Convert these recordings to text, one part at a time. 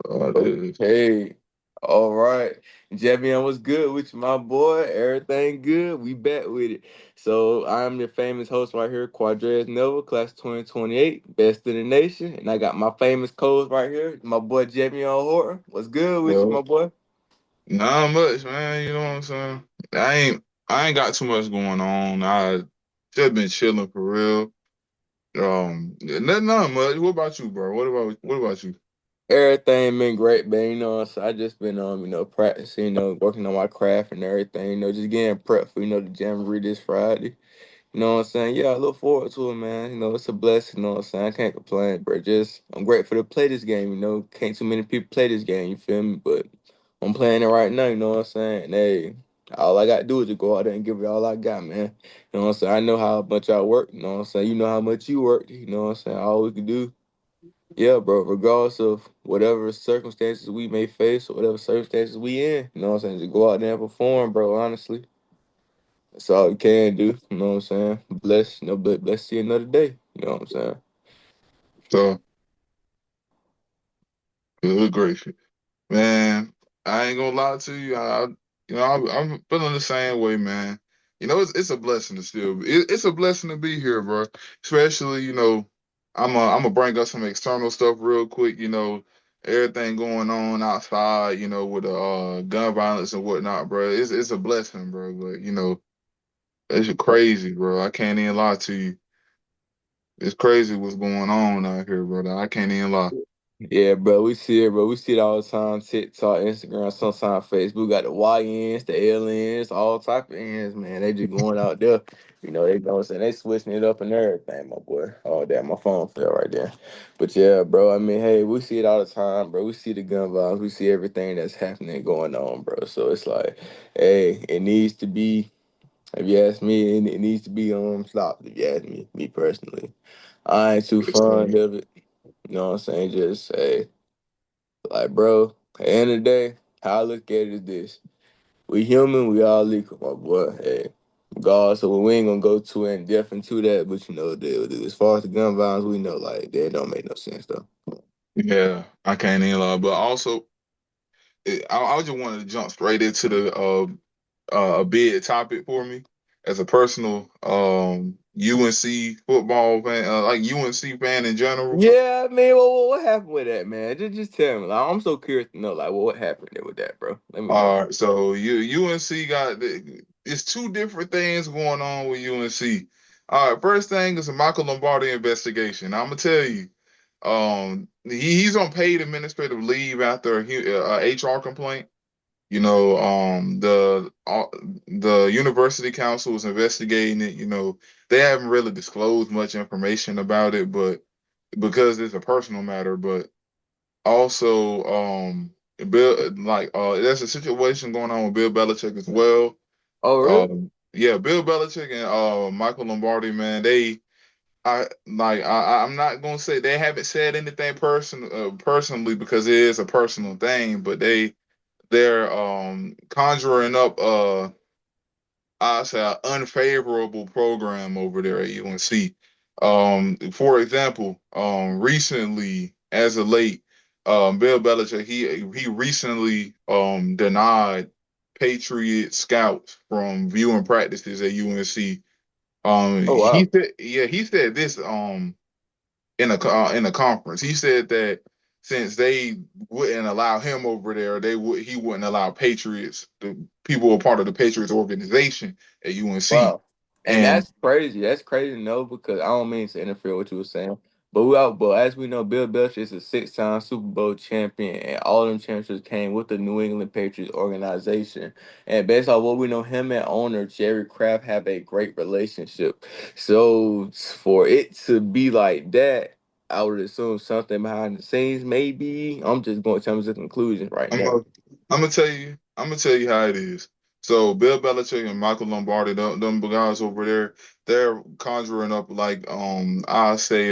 Dude. Okay. All right. Javion, what's good with you, my boy? Everything good? We back with it. So I'm the famous host right here, Quadres Nova, class 2028, best in the nation. And I got my famous co-host right here, my boy Javion Horton. What's good with you, Well, my boy? not much, man. You know what I'm saying? I ain't got too much going on. I just been chilling for real. Nothing much. What about you, bro? What about you? Everything been great, man. So I just been practicing, working on my craft and everything, just getting prepped for, the jamboree this Friday. You know what I'm saying? Yeah, I look forward to it, man. It's a blessing, you know what I'm saying? I can't complain, bro. Just I'm grateful to play this game, Can't too many people play this game, you feel me? But I'm playing it right now, you know what I'm saying? And hey, all I gotta do is just go out there and give it all I got, man. You know what I'm saying? I know how much I work, you know what I'm saying? You know how much you work, you know what I'm saying? All we can do, yeah, bro, regardless of whatever circumstances we may face or whatever circumstances we in, you know what I'm saying? Just go out there and perform, bro, honestly. That's all you can do. You know what I'm saying? Bless, but let's see another day. You know what I'm saying? So, good gracious, man. I ain't gonna lie to you. I'm feeling the same way, man. It's a blessing to it's a blessing to be here, bro. Especially, I'm gonna bring up some external stuff real quick. Everything going on outside, with the gun violence and whatnot, bro. It's a blessing, bro. But it's crazy, bro. I can't even lie to you. It's crazy what's going on out here, brother. I can't even lie. Yeah, bro. We see it, bro. We see it all the time. TikTok, Instagram, sometimes Facebook. Got the YNs, the LNs, all type of ends, man. They just going out there. They know what I'm saying. They switching it up and everything, my boy. Oh, damn, my phone fell right there. But yeah, bro. I mean, hey, we see it all the time, bro. We see the gun violence. We see everything that's happening going on, bro. So it's like, hey, it needs to be. If you ask me, it needs to be stopped. If you ask me personally, I ain't too Yes, sir. fond of it. You know what I'm saying? Just say, like, bro. At the end of the day, how I look at it is this: we human, we all equal, my boy. Hey, God, so we ain't gonna go too in depth into that, but as far as the gun violence, we know like that don't make no sense though. Yeah, I can't even lie. But also, I just wanted to jump straight into the a big topic for me as a personal UNC football fan, like UNC fan in general. Yeah, man. What happened with that, man? Just tell me. Like, I'm so curious to know, like, what happened there with that, bro? Let me know. All right, so UNC it's two different things going on with UNC. All right, first thing is a Michael Lombardi investigation. I'm gonna tell you, he's on paid administrative leave after a HR complaint. The university council is investigating it. They haven't really disclosed much information about it, but because it's a personal matter, but also Bill, like there's a situation going on with Bill Belichick as well. Oh, really? Yeah, Bill Belichick and Michael Lombardi, man, I'm not gonna say they haven't said anything personally because it is a personal thing, but they're conjuring up I say an unfavorable program over there at UNC. For example, recently, as of late, Bill Belichick he recently denied Patriot scouts from viewing practices at UNC. Oh, He wow. said, yeah, he said this in a conference. He said that since they wouldn't allow him over there, he wouldn't allow Patriots, the people who are part of the Patriots organization at UNC. Wow. And And that's crazy. That's crazy to know because I don't mean to interfere with what you were saying. But as we know, Bill Belichick is a six-time Super Bowl champion, and all them championships came with the New England Patriots organization. And based on what we know, him and owner Jerry Kraft have a great relationship. So for it to be like that, I would assume something behind the scenes. Maybe I'm just going to come to conclusions right I'm now. gonna, I'm gonna tell you how it is. So Bill Belichick and Michael Lombardi, them guys over there, they're conjuring up like I say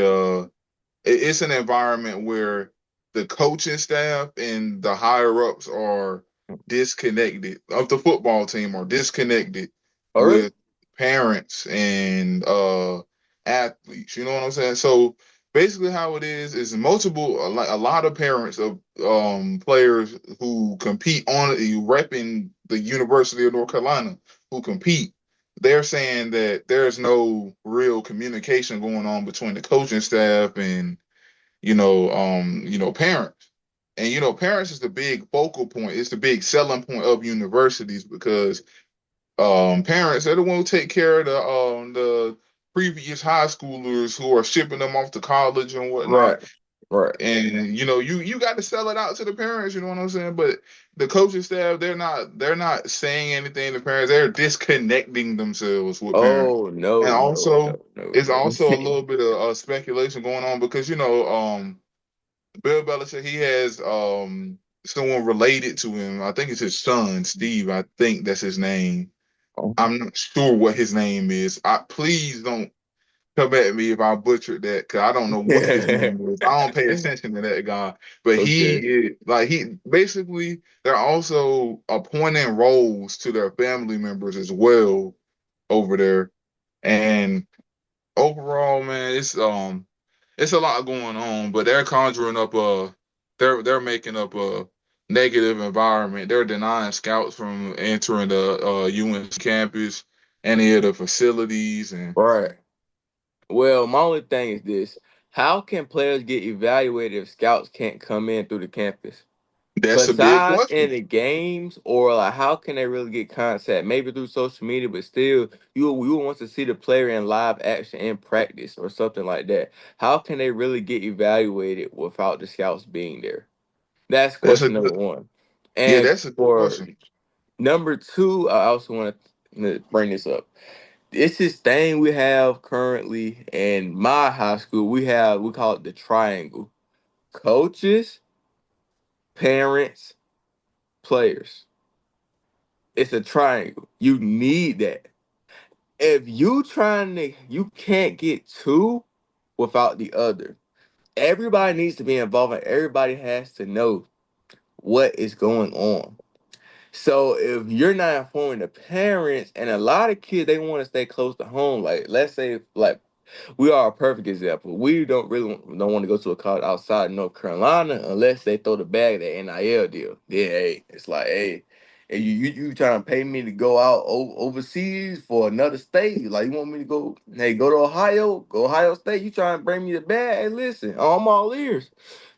it's an environment where the coaching staff and the higher ups are disconnected of the football team are disconnected Oh, really? with parents and athletes. You know what I'm saying? So basically how it is multiple like a lot of parents of players who compete on you repping the University of North Carolina who compete. They're saying that there's no real communication going on between the coaching staff and parents. And parents is the big focal point. It's the big selling point of universities because parents they're the one who take care of the previous high schoolers who are shipping them off to college and Right, whatnot. right. And you got to sell it out to the parents, you know what I'm saying? But the coaching staff, they're not saying anything to parents. They're disconnecting themselves with parents. Oh And no, no, also no, no, it's no. also a little bit of speculation going on because Bill Belichick, he has someone related to him. I think it's his son, Steve. I think that's his name. I'm not sure what his name is. Please don't come at me if I butchered that because I don't know what his name is. I don't pay attention to that guy. But he Okay. is like he basically they're also appointing roles to their family members as well over there. And overall, man, it's a lot going on, but they're conjuring up they're making up a negative environment. They're denying scouts from entering the UNC campus, any of the facilities, and Right. Well, my only thing is this: how can players get evaluated if scouts can't come in through the campus? that's a big Besides in question. the games, or like how can they really get contact? Maybe through social media, but still, you would want to see the player in live action in practice or something like that. How can they really get evaluated without the scouts being there? That's That's a question number one. yeah, And that's a good for question. number two, I also want to bring this up. It's this thing we have currently in my high school. We call it the triangle: coaches, parents, players. It's a triangle. You need that. If you can't get two without the other. Everybody needs to be involved and everybody has to know what is going on. So if you're not informing the parents, and a lot of kids they want to stay close to home. Like let's say like we are a perfect example. We don't want to go to a college outside North Carolina unless they throw the bag that NIL deal. Then hey, it's like hey, you trying to pay me to go out overseas for another state? Like you want me to go? Hey, go to Ohio, go Ohio State. You trying to bring me the bag? Hey, listen, I'm all ears.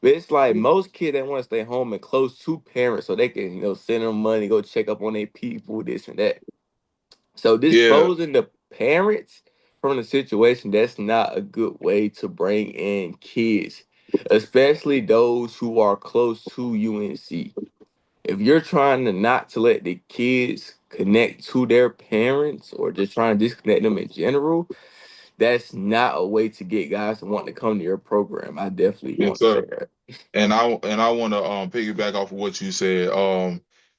But it's like most kids they want to stay home and close to parents so they can send them money, go check up on their people, this and that. So Yeah, disposing the parents from the situation, that's not a good way to bring in kids, especially those who are close to UNC. If you're trying to not to let the kids connect to their parents or just trying to disconnect them in general, that's not a way to get guys to want to come to your program. I definitely yes, want to say sir. that. And I want to piggyback off of what you said.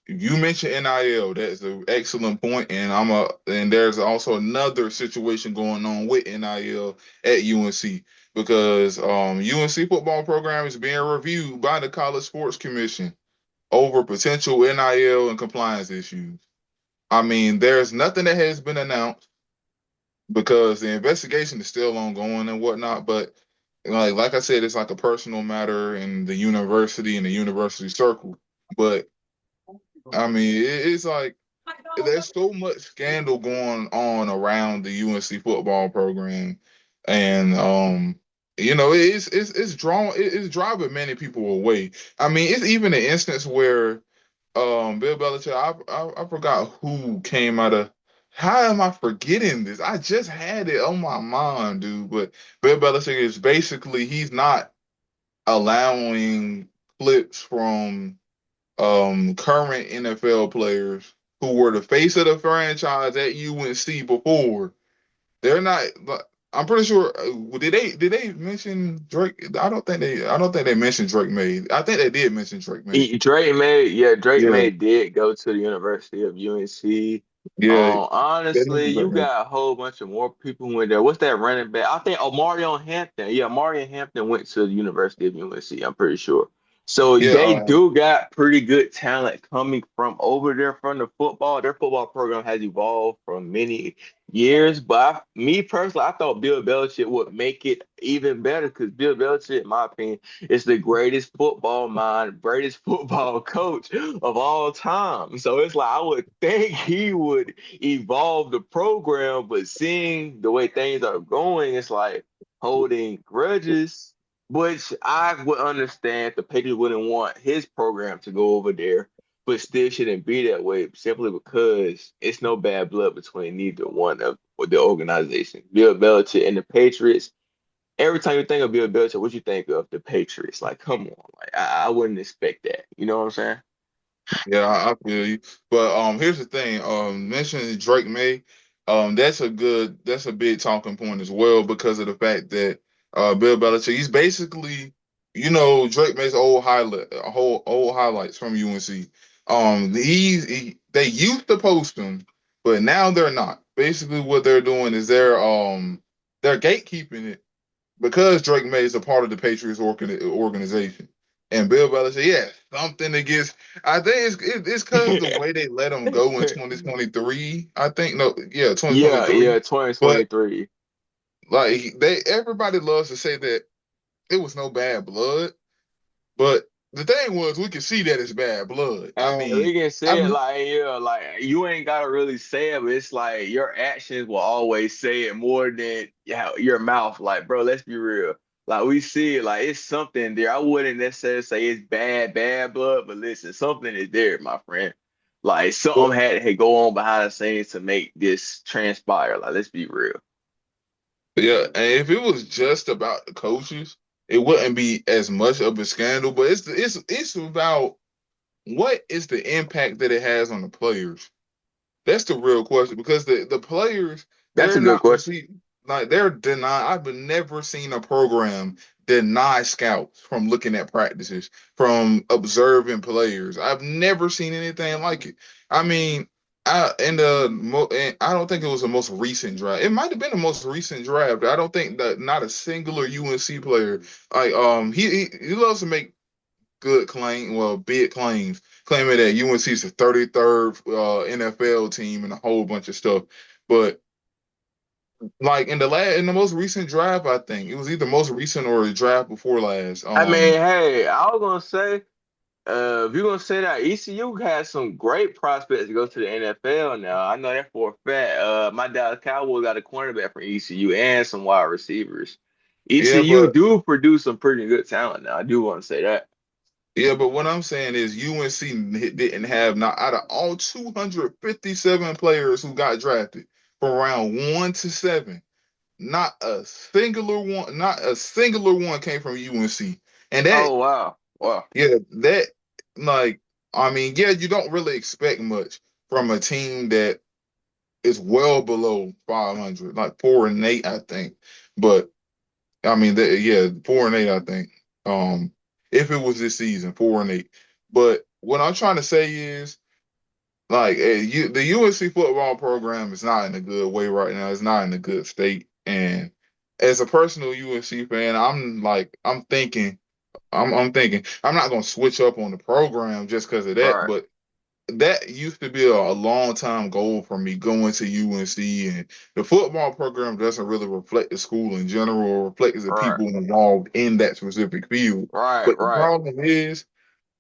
You mentioned NIL. That's an excellent point, and there's also another situation going on with NIL at UNC because UNC football program is being reviewed by the College Sports Commission over potential NIL and compliance issues. I mean, there's nothing that has been announced because the investigation is still ongoing and whatnot. But like I said, it's like a personal matter in the university and the university circle. But I mean, it's like there's so much scandal going on around the UNC football program, and it's driving many people away. I mean, it's even an instance where Bill Belichick. I forgot who came out of. How am I forgetting this? I just had it on my mind, dude. But Bill Belichick is basically he's not allowing clips from current NFL players who were the face of the franchise at UNC before. They're not. I'm pretty sure. Did they mention Drake? I don't think they mentioned Drake May. I think they did mention Drake May. Drake Yeah, May did go to the University of UNC. yeah. They Honestly, mentioned you Drake May. got a whole bunch of more people who went there. What's that running back? I think Mario Hampton. Yeah, Mario Hampton went to the University of UNC. I'm pretty sure. So Yeah, they do got pretty good talent coming from over there from the football. Their football program has evolved from many years, but me personally, I thought Bill Belichick would make it even better because Bill Belichick, in my opinion, is the greatest football mind, greatest football coach of all time. So it's like I would think he would evolve the program, but seeing the way things are going, it's like holding grudges, which I would understand the Patriots wouldn't want his program to go over there, but still shouldn't be that way simply because it's no bad blood between neither one of the organization. Bill Belichick and the Patriots. Every time you think of Bill Belichick, what you think of the Patriots? Like, come on, like I wouldn't expect that. You know what I'm saying? yeah, I feel you. But here's the thing. Mentioning Drake May, that's a big talking point as well because of the fact that Bill Belichick, he's basically, Drake May's whole old highlights from UNC. They used to post them, but now they're not. Basically, what they're doing is they're gatekeeping it because Drake May is a part of the Patriots organization. And Bill Belichick, yeah, something against. I think it's because the way they let him go in 2023. I think no, yeah, Yeah, 2023. yeah, But 2023. like everybody loves to say that it was no bad blood. But the thing was, we could see that it's bad blood. I And mean, we can I say it like, yeah, like you ain't gotta really say it, but it's like your actions will always say it more than your mouth. Like, bro, let's be real. Like we see it, like it's something there. I wouldn't necessarily say it's bad blood, but listen, something is there, my friend. Like something had to go on behind the scenes to make this transpire. Like, let's be real. yeah, and if it was just about the coaches, it wouldn't be as much of a scandal. But it's about what is the impact that it has on the players? That's the real question because the players, That's they're a good not question. receiving, like they're denied. I've never seen a program deny scouts from looking at practices, from observing players. I've never seen anything like it. I mean, and I don't think it was the most recent draft. It might have been the most recent draft. I don't think that not a singular UNC player like he loves to make big claims, claiming that UNC is the 33rd NFL team and a whole bunch of stuff. But like in the most recent draft, I think it was either most recent or the draft before last. I mean, hey, I was gonna say. If you're gonna say that ECU has some great prospects to go to the NFL now, I know that for a fact. My Dallas Cowboys got a cornerback from ECU and some wide receivers. Yeah, ECU but do produce some pretty good talent now. I do want to say that. what I'm saying is UNC didn't have not out of all 257 players who got drafted from round 1 to 7. Not a singular one came from UNC. And that, Oh wow, wow, yeah, that, like, I mean, yeah, you don't really expect much from a team that is well below 500, like 4-8, I think. But I mean, yeah, 4-8, I think. If it was this season, 4-8. But what I'm trying to say is, like, the UNC football program is not in a good way right now. It's not in a good state. And as a personal UNC fan, I'm thinking I'm not gonna switch up on the program just because of that, right, but that used to be a long time goal for me going to UNC, and the football program doesn't really reflect the school in general or reflect the right, people involved in that specific field. right, But the right. problem is,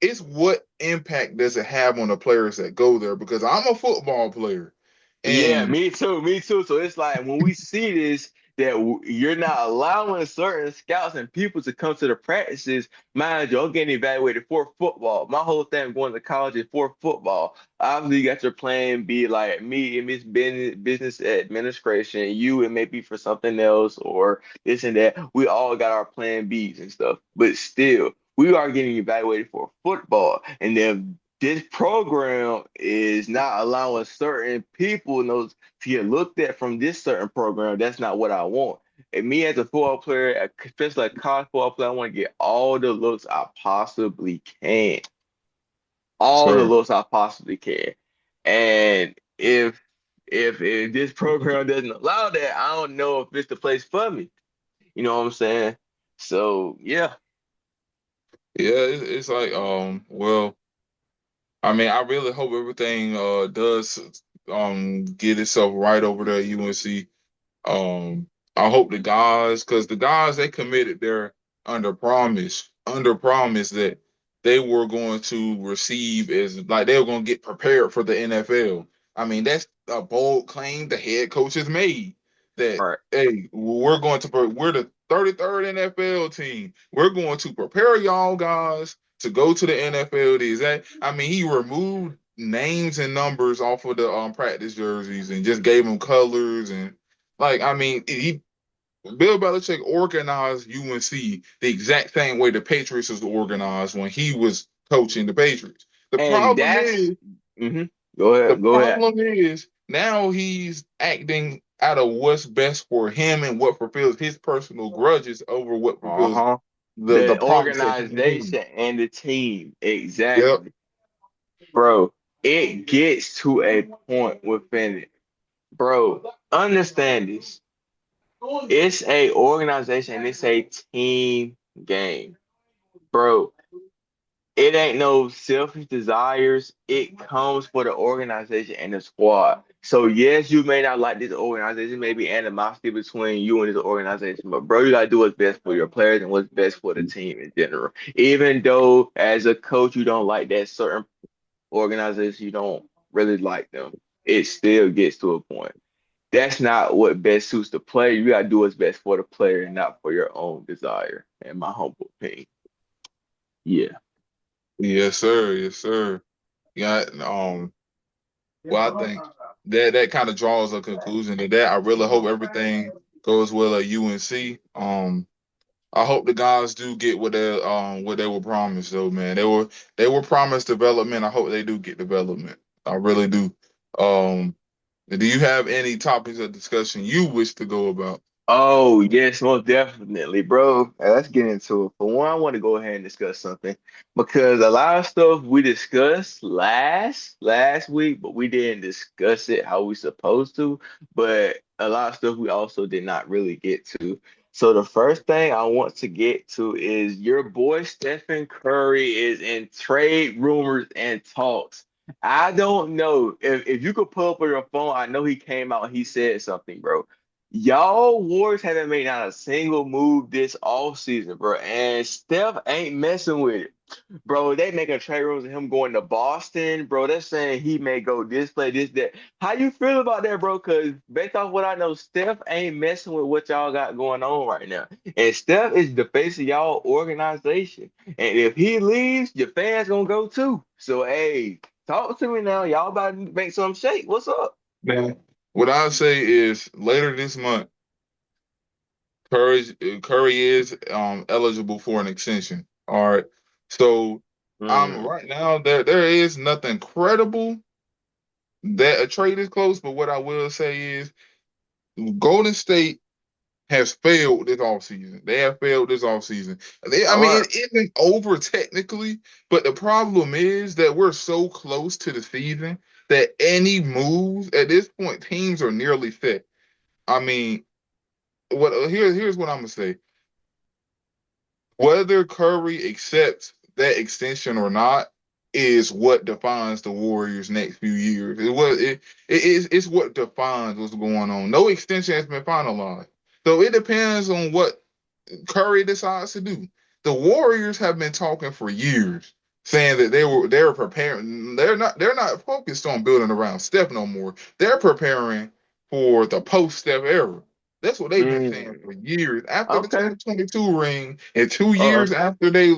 it's what impact does it have on the players that go there? Because I'm a football player, Yeah, and me too, me too. So it's like when we see this, that you're not allowing certain scouts and people to come to the practices. Mind you, I'm getting evaluated for football. My whole thing going to college is for football. Obviously, you got your plan B, like me and Miss Business Administration. You, it may be for something else or this and that. We all got our plan Bs and stuff, but still, we are getting evaluated for football. And then this program is not allowing certain people in those to get looked at from this certain program. That's not what I want. And me as a football player, especially a college football player, I want to get all the looks I possibly can. All the sir, looks I possibly can. And if this program doesn't allow that, I don't know if it's the place for me. You know what I'm saying? So yeah. Yeah, it's like well, I mean, I really hope everything does get itself right over there at UNC. Um, I hope the guys, because the guys they committed there under promise that they were going to receive as like they were going to get prepared for the NFL. I mean, that's a bold claim the head coach has made that Right. hey, we're the 33rd NFL team. We're going to prepare y'all guys to go to the NFL. I mean, he removed names and numbers off of the practice jerseys and just gave them colors and like, I mean, Bill Belichick organized UNC the exact same way the Patriots was organized when he was coaching the Patriots. The And problem that's is, hmm Go the ahead, go ahead. problem is now he's acting out of what's best for him and what fulfills his personal grudges over what fulfills Uh-huh. the The promise that he organization made. and the team. Yep. Exactly. Bro, it gets to a point within it. Bro, understand this. It's a organization, it's a team game. Bro, it ain't no selfish desires. It comes for the organization and the squad. So yes, you may not like this organization, maybe animosity between you and this organization, but bro, you gotta do what's best for your players and what's best for the team in general. Even though as a coach you don't like that certain organization, you don't really like them, it still gets to a point. That's not what best suits the player. You gotta do what's best for the player and not for your own desire, in my humble opinion. Yeah. Yes, sir. Yes, sir. Yeah. Well, I think that kind of draws a conclusion to that. I really hope everything goes well at UNC. I hope the guys do get what they were promised though, man. They were promised development. I hope they do get development. I really do. Um, do you have any topics of discussion you wish to go about? Oh, yes, most definitely, bro. Let's get into it. For one, I want to go ahead and discuss something because a lot of stuff we discussed last week, but we didn't discuss it how we supposed to. But a lot of stuff we also did not really get to. So the first thing I want to get to is your boy Stephen Curry is in trade rumors and talks. I don't know if you could pull up on your phone. I know he came out, he said something, bro. Y'all Warriors haven't made not a single move this off season, bro. And Steph ain't messing with it. Bro, they making trade rumors of him going to Boston. Bro, they're saying he may go this play, this, that. How you feel about that, bro? Because based off what I know, Steph ain't messing with what y'all got going on right now. And Steph is the face of y'all organization. And if he leaves, your fans gonna go too. So hey, talk to me now. Y'all about to make some shake. What's up? Man, what I say is later this month, Curry is eligible for an extension. All right. So Mm. right now there is nothing credible that a trade is close, but what I will say is Golden State has failed this offseason. They have failed this offseason. I All mean, right. it isn't over technically, but the problem is that we're so close to the season that any moves at this point, teams are nearly set. I mean, here's what I'm gonna say. Whether Curry accepts that extension or not is what defines the Warriors' next few years. It's what defines what's going on. No extension has been finalized, so it depends on what Curry decides to do. The Warriors have been talking for years, saying that they're preparing. They're not focused on building around Steph no more. They're preparing for the post Steph era. That's what they've been saying Mm. for years. After the Okay. 2022 ring, and 2 years Uh-uh. after they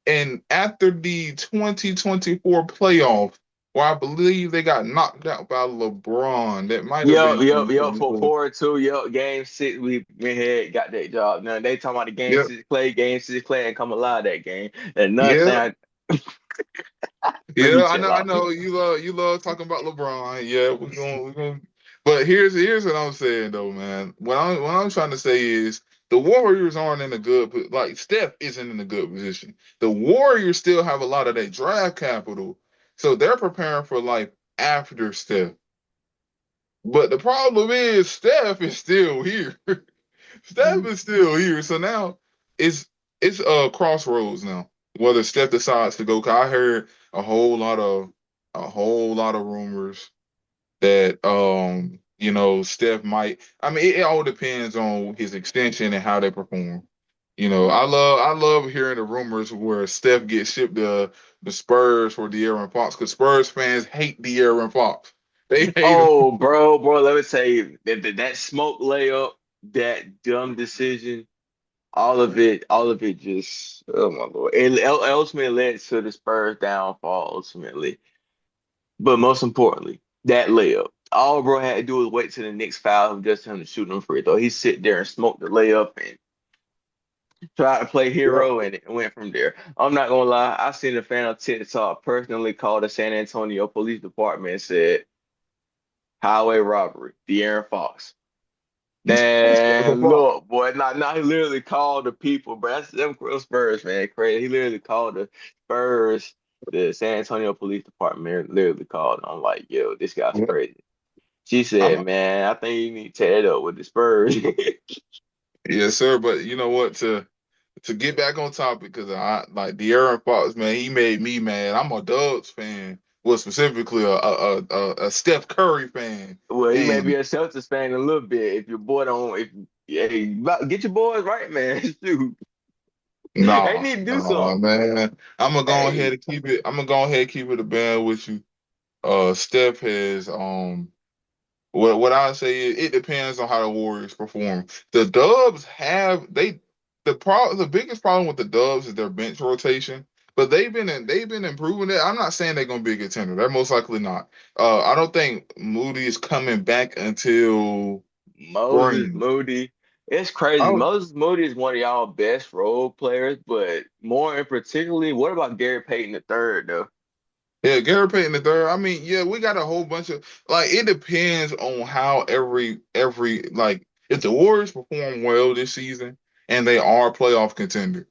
and after the 2024 playoffs, where I believe they got knocked out by LeBron. That might have Yep, been yep, yep. For 2024. 4-2, yep. Game six, we went ahead, got that job. Now they talking about the Yep. game six play and come alive that game. And another Yeah. thing, let me Yeah, I chill know, I out. know. You love talking about LeBron. Yeah, we're going. But here's what I'm saying though, man. What I'm trying to say is the Warriors aren't in a like Steph isn't in a good position. The Warriors still have a lot of that draft capital, so they're preparing for life after Steph. But the problem is Steph is still here. Steph is still here. So now it's it's crossroads now. Whether Steph decides to go, 'cause I heard a whole lot of a whole lot of rumors that Steph might. I mean, it all depends on his extension and how they perform. I love hearing the rumors where Steph gets shipped to the Spurs for De'Aaron Fox because Spurs fans hate De'Aaron Fox. They hate him. Oh, bro, let me tell you that smoke layup, that dumb decision, all of it just, oh my Lord. It ultimately led to the Spurs downfall ultimately. But most importantly, that layup. All bro had to do was wait till the next foul just him to shoot him free throw. He sit there and smoked the layup and tried to play Yeah. hero and it went from there. I'm not gonna lie, I seen a fan of TikTok personally call the San Antonio Police Department and said highway robbery, De'Aaron Fox. Man, look, boy, not he literally called the people, bro. That's them real Spurs, man. Crazy. He literally called the Spurs, the San Antonio Police Department literally called. And I'm like, yo, this guy's Yeah. crazy. She said, I'm, man, I think you need to tear it up with the Spurs. yes, sir. But you know what? To get back on topic, because I like De'Aaron Fox, man. He made me mad. I'm a Dubs fan, well, specifically a Steph Curry fan, Well, he may be and a Celtics fan a little bit. If your boy don't, if yeah, get your boys right, man. Shoot, they nah, need to do nah, something. man. I'm gonna go ahead Hey, and keep it. I'm gonna go ahead and keep it a band with you. Steph has what I say is it depends on how the Warriors perform. The Dubs have they the biggest problem with the Dubs is their bench rotation, but they've been improving it. I'm not saying they're gonna be a contender. They're most likely not. I don't think Moody is coming back until Moses spring. Moody. It's I crazy. don't, Moses Moody is one of y'all best role players, but more in particularly, what about Gary Payton the third though? yeah, Gary Payton the third. I mean, yeah, we got a whole bunch of like it depends on how every like if the Warriors perform well this season and they are a playoff contender.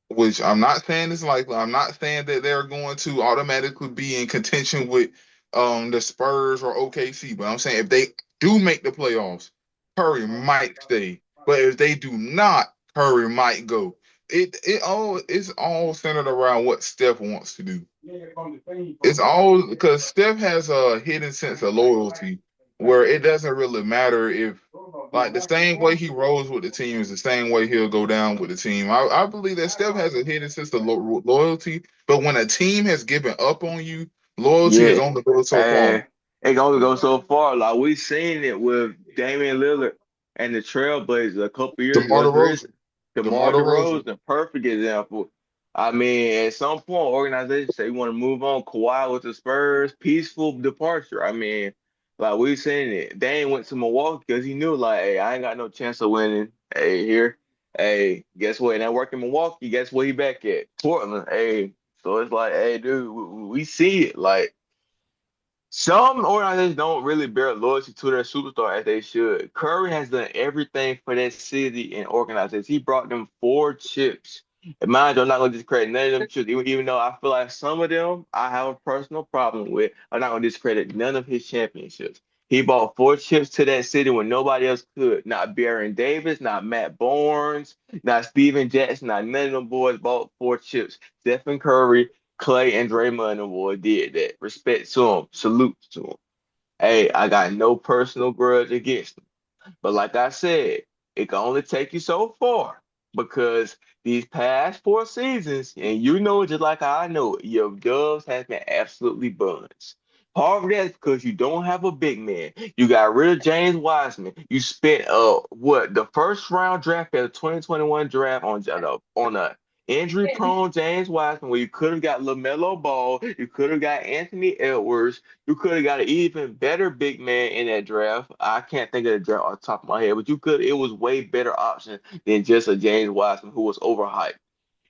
Which I'm not saying is likely. I'm not saying that they're going to automatically be in contention with the Spurs or OKC, but I'm saying if they do make the playoffs, Curry might stay. But if they do not, Curry might go. It's all centered around what Steph wants to do. It's all because Steph has a hidden sense of loyalty where it doesn't really matter if like the same way he rolls with the team is the same way he'll go down with the team. I believe that Steph has a hidden sense of loyalty, but when a team has given up on you, loyalty is Yeah, only goes so far. and it can only go so far. Like we seen it with Damian Lillard and the Trailblazers a couple years DeMar ago. It's DeRozan, recent. DeMar DeMar DeRozan. DeRozan, perfect example. I mean, at some point, organizations say you want to move on. Kawhi with the Spurs, peaceful departure. I mean, like we seen it. Dame went to Milwaukee because he knew, like, hey, I ain't got no chance of winning. Hey, here, hey, guess what? And I work in Milwaukee. Guess where he back at? Portland. Hey, so it's like, hey, dude, we see it. Like some organizations don't really bear loyalty to their superstar as they should. Curry has done everything for that city and organizations. He brought them four chips. And mind you, I'm not gonna discredit none of them chips, even though I feel like some of them I have a personal problem with. I'm not gonna discredit none of his championships. He brought four chips to that city when nobody else could. Not Baron Davis, not Matt Barnes, not Steven Jackson, not none of them boys bought four chips. Stephen Curry, Clay, and Draymond Award did that. Respect to him. Salute to him. Hey, I got no personal grudge against him. But like I said, it can only take you so far because these past four seasons, and you know it just like I know it, your Dubs has been absolutely buns. Part of that is because you don't have a big man. You got rid of James Wiseman. You spent what the first round draft at the 2021 draft on a injury prone James Wiseman where you could have got LaMelo Ball, you could have got Anthony Edwards, you could have got an even better big man in that draft. I can't think of the draft off the top of my head, but you could. It was way better option than just a James Wiseman who was overhyped,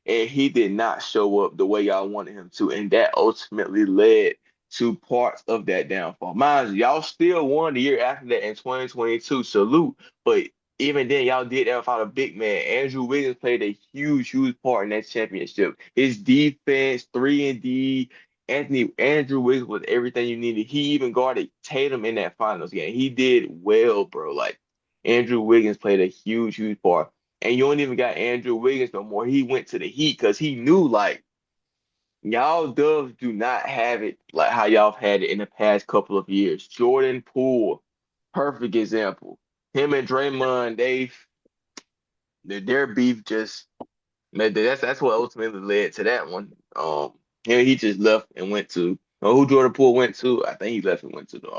and he did not show up the way y'all wanted him to, and that ultimately led to parts of that downfall. Mind you, y'all still won the year after that in 2022. Salute, but even then, y'all did that without a big man. Andrew Wiggins played a huge part in that championship. His defense, 3 and D. Andrew Wiggins was everything you needed. He even guarded Tatum in that finals game. He did well, bro. Like Andrew Wiggins played a huge part. and you don't even got Andrew Wiggins no more. He went to the Heat because he knew like y'all Dubs do not have it like how y'all have had it in the past couple of years. Jordan Poole, perfect example. Him and Draymond, their beef just that's what ultimately led to that one. He just left and went to who Jordan Poole went to. I think he left and went to the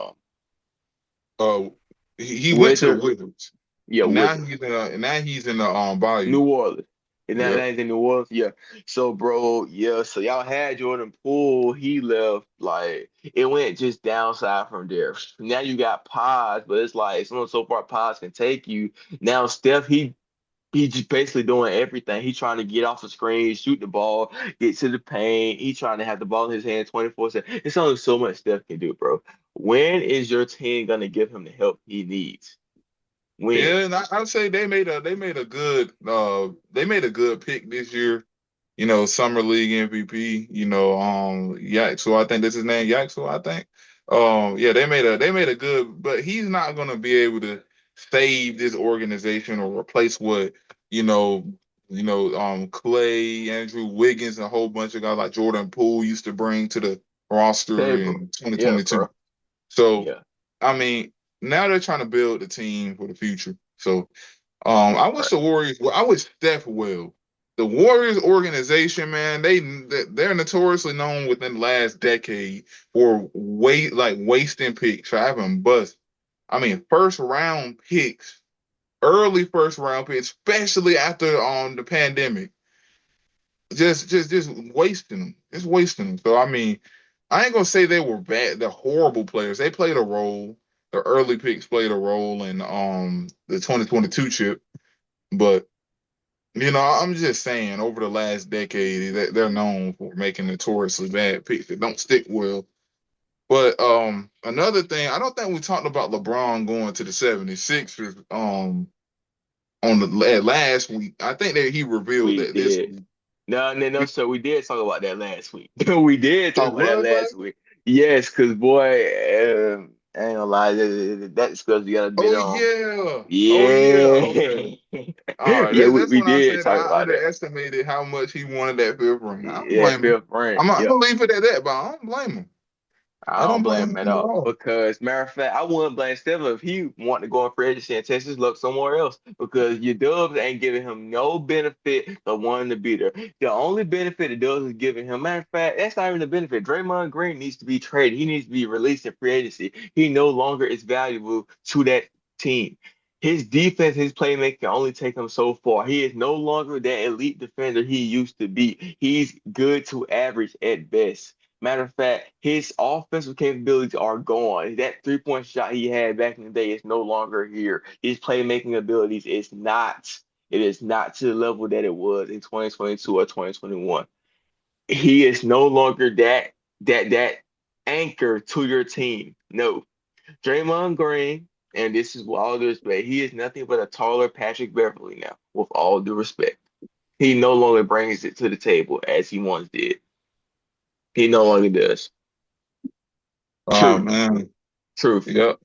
Uh, he went to the Wizards. Wizards. Yeah, Wizards. Now he's in the Bayou. New Orleans. And Yep. that ain't in New Orleans. Yeah. So, bro, yeah. So y'all had Jordan Poole. He left. Like it went just downside from there. Now you got Pods, but it's like someone so far Pods can take you. Now Steph, he just basically doing everything. He's trying to get off the screen, shoot the ball, get to the paint. He's trying to have the ball in his hand 24/7. It's only so much Steph can do, bro. When is your team gonna give him the help he needs? When? Yeah, and I'd say they made a good pick this year. Summer League MVP. Yak. So I think that's his name, Yak. So I think. Yeah, they made a good, but he's not gonna be able to save this organization or replace what you know, Clay, Andrew Wiggins, and a whole bunch of guys like Jordan Poole used to bring to the roster Table. in Yeah, 2022. bro. So, Yeah. I mean, now they're trying to build a team for the future. So, I wish Right. the Warriors. Well, I wish Steph well. The Warriors organization, man, they're notoriously known within the last decade for wasting picks, for having bust. I mean, first round picks, early first round picks, especially after the pandemic, just wasting them, just wasting them. So I mean, I ain't gonna say they were bad. They're horrible players. They played a role. The early picks played a role in the 2022 chip, but I'm just saying, over the last decade, that they're known for making notoriously bad picks that don't stick well. But another thing, I don't think we talked about LeBron going to the 76ers on the last week. I think that he revealed We that this did. week. No, no, no, We, sir. We did talk about that last week. We did talk it about that was last like, week. Yes, because boy, I ain't gonna lie, that's because you got a bit oh on. yeah, oh yeah, okay. Yeah. All right, Yeah, that's we when I did said talk I about that. underestimated how much he wanted that fifth ring. I don't Yeah, blame him. fifth ring. I'm Yep. gonna leave it at that, but I don't blame him. I I don't don't blame blame him at him at all all. because, matter of fact, I wouldn't blame Stephen if he wanted to go on free agency and test his luck somewhere else because your Dubs ain't giving him no benefit of wanting to be there. The only benefit the Dubs is giving him, matter of fact, that's not even the benefit. Draymond Green needs to be traded. He needs to be released in free agency. He no longer is valuable to that team. His defense, his playmaking can only take him so far. He is no longer that elite defender he used to be. He's good to average at best. Matter of fact, his offensive capabilities are gone. That three-point shot he had back in the day is no longer here. His playmaking abilities is not. It is not to the level that it was in 2022 or 2021. He is no longer that anchor to your team. No. Draymond Green, and this is with all due respect, he is nothing but a taller Patrick Beverly now, with all due respect. He no longer brings it to the table as he once did. He no longer does. Oh Truth. man. Truth, Yep.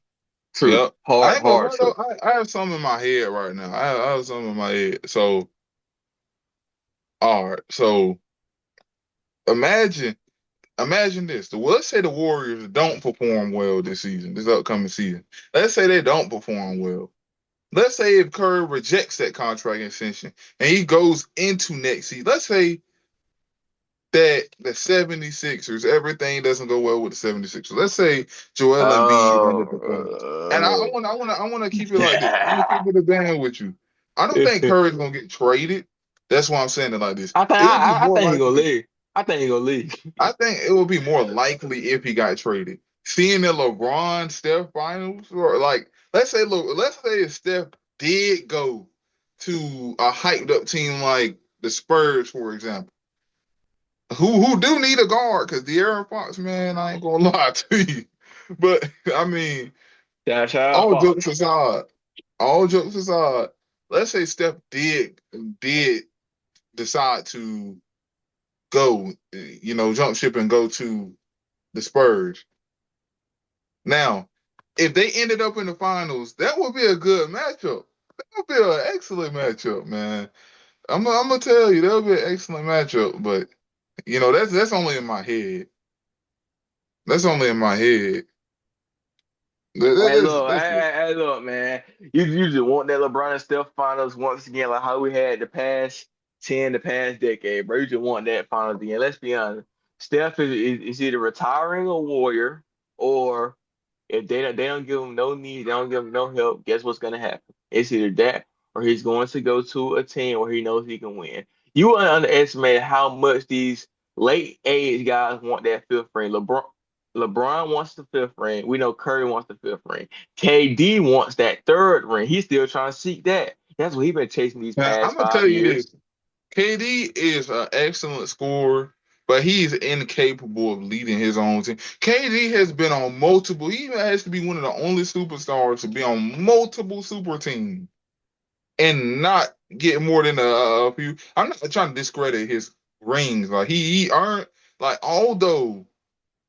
truth, Yep. I hard, ain't gonna hard lie though. truth. I have something in my head right now. I have something in my head. So, all right. So imagine, imagine this. Let's say the Warriors don't perform well this season, this upcoming season. Let's say they don't perform well. Let's say if Curry rejects that contract extension and he goes into next season. Let's say that the 76ers, everything doesn't go well with the 76ers. Let's say Joel Embiid underperforms. And Oh, I wanna keep it like this. I'm gonna keep it a band with you. I don't think Curry's gonna get traded. That's why I'm saying it like this. It would be I more think he gonna likely. leave. I think he gonna leave. I think it would be more likely if he got traded. Seeing the LeBron Steph finals, or like let's say if Steph did go to a hyped up team like the Spurs, for example, who do need a guard because De'Aaron Fox, man, I ain't gonna lie to you. But I mean, Shout out all Fox. jokes aside, all jokes aside, let's say Steph did decide to go, jump ship and go to the Spurs. Now, if they ended up in the finals, that would be a good matchup. That'll be an excellent matchup, man. I'm gonna tell you that'll be an excellent matchup, but that's only in my head. That's only in my head. Hey, look, That's it. look, man. You just want that LeBron and Steph finals once again, like how we had the past decade, bro. You just want that finals again. Let's be honest. Steph is either retiring a Warrior, or if they don't give him no need, they don't give him no help, guess what's gonna happen? It's either that or he's going to go to a team where he knows he can win. You underestimate how much these late age guys want that fifth ring. LeBron wants the fifth ring. We know Curry wants the fifth ring. KD wants that third ring. He's still trying to seek that. That's what he's been chasing these Now, I'm past gonna tell five you years. this: KD is an excellent scorer, but he's incapable of leading his own team. KD has been on multiple. He has to be one of the only superstars to be on multiple super teams and not get more than a few. I'm not trying to discredit his rings. Like he earned, like, although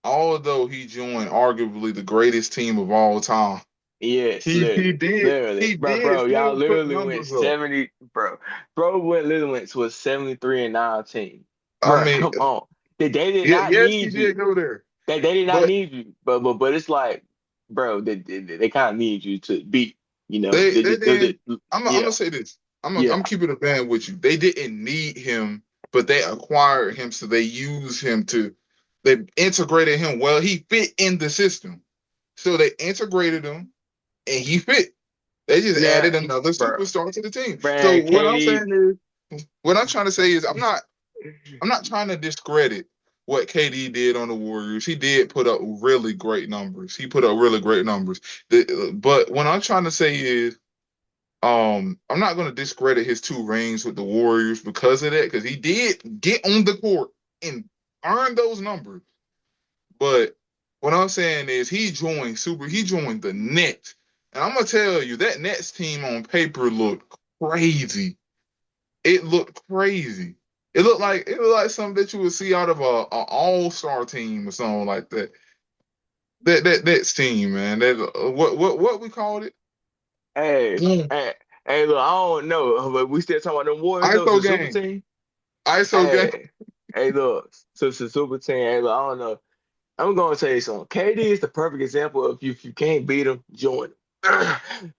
he joined arguably the greatest team of all time, Yes, he literally, did literally, he bro. did Y'all still put literally went numbers up. 70, bro. Literally went to a 73-19, I bro. mean, Come on, they did yeah, not yes, he need did you. go there, They did not but need you, but it's like, bro, they kind of need you to beat, they didn't. I'm gonna yeah, say this. I'm yeah, keeping a band with you. They didn't need him, but they acquired him, so they used him to. They integrated him well. He fit in the system, so they integrated him, and he fit. They just yeah, added another bro. superstar to the team. So Man, what I'm Katie, saying is, what I'm trying to say is, I'm not trying to discredit what KD did on the Warriors. He did put up really great numbers. He put up really great numbers. But what I'm trying to say is, I'm not going to discredit his two rings with the Warriors because of that, because he did get on the court and earn those numbers. But what I'm saying is, he joined the Nets, and I'm gonna tell you that Nets team on paper looked crazy. It looked crazy. It looked like something that you would see out of a all-star team or something like that. That team, man. What we called it? hey, Mm. hey, hey, look, I don't know, but we still talking about the Warriors though. It's ISO a super game. team. ISO game. Hey, hey, look, so it's a super team. Hey, look, I don't know. I'm gonna tell you something. KD is the perfect example of if you can't beat him, join him.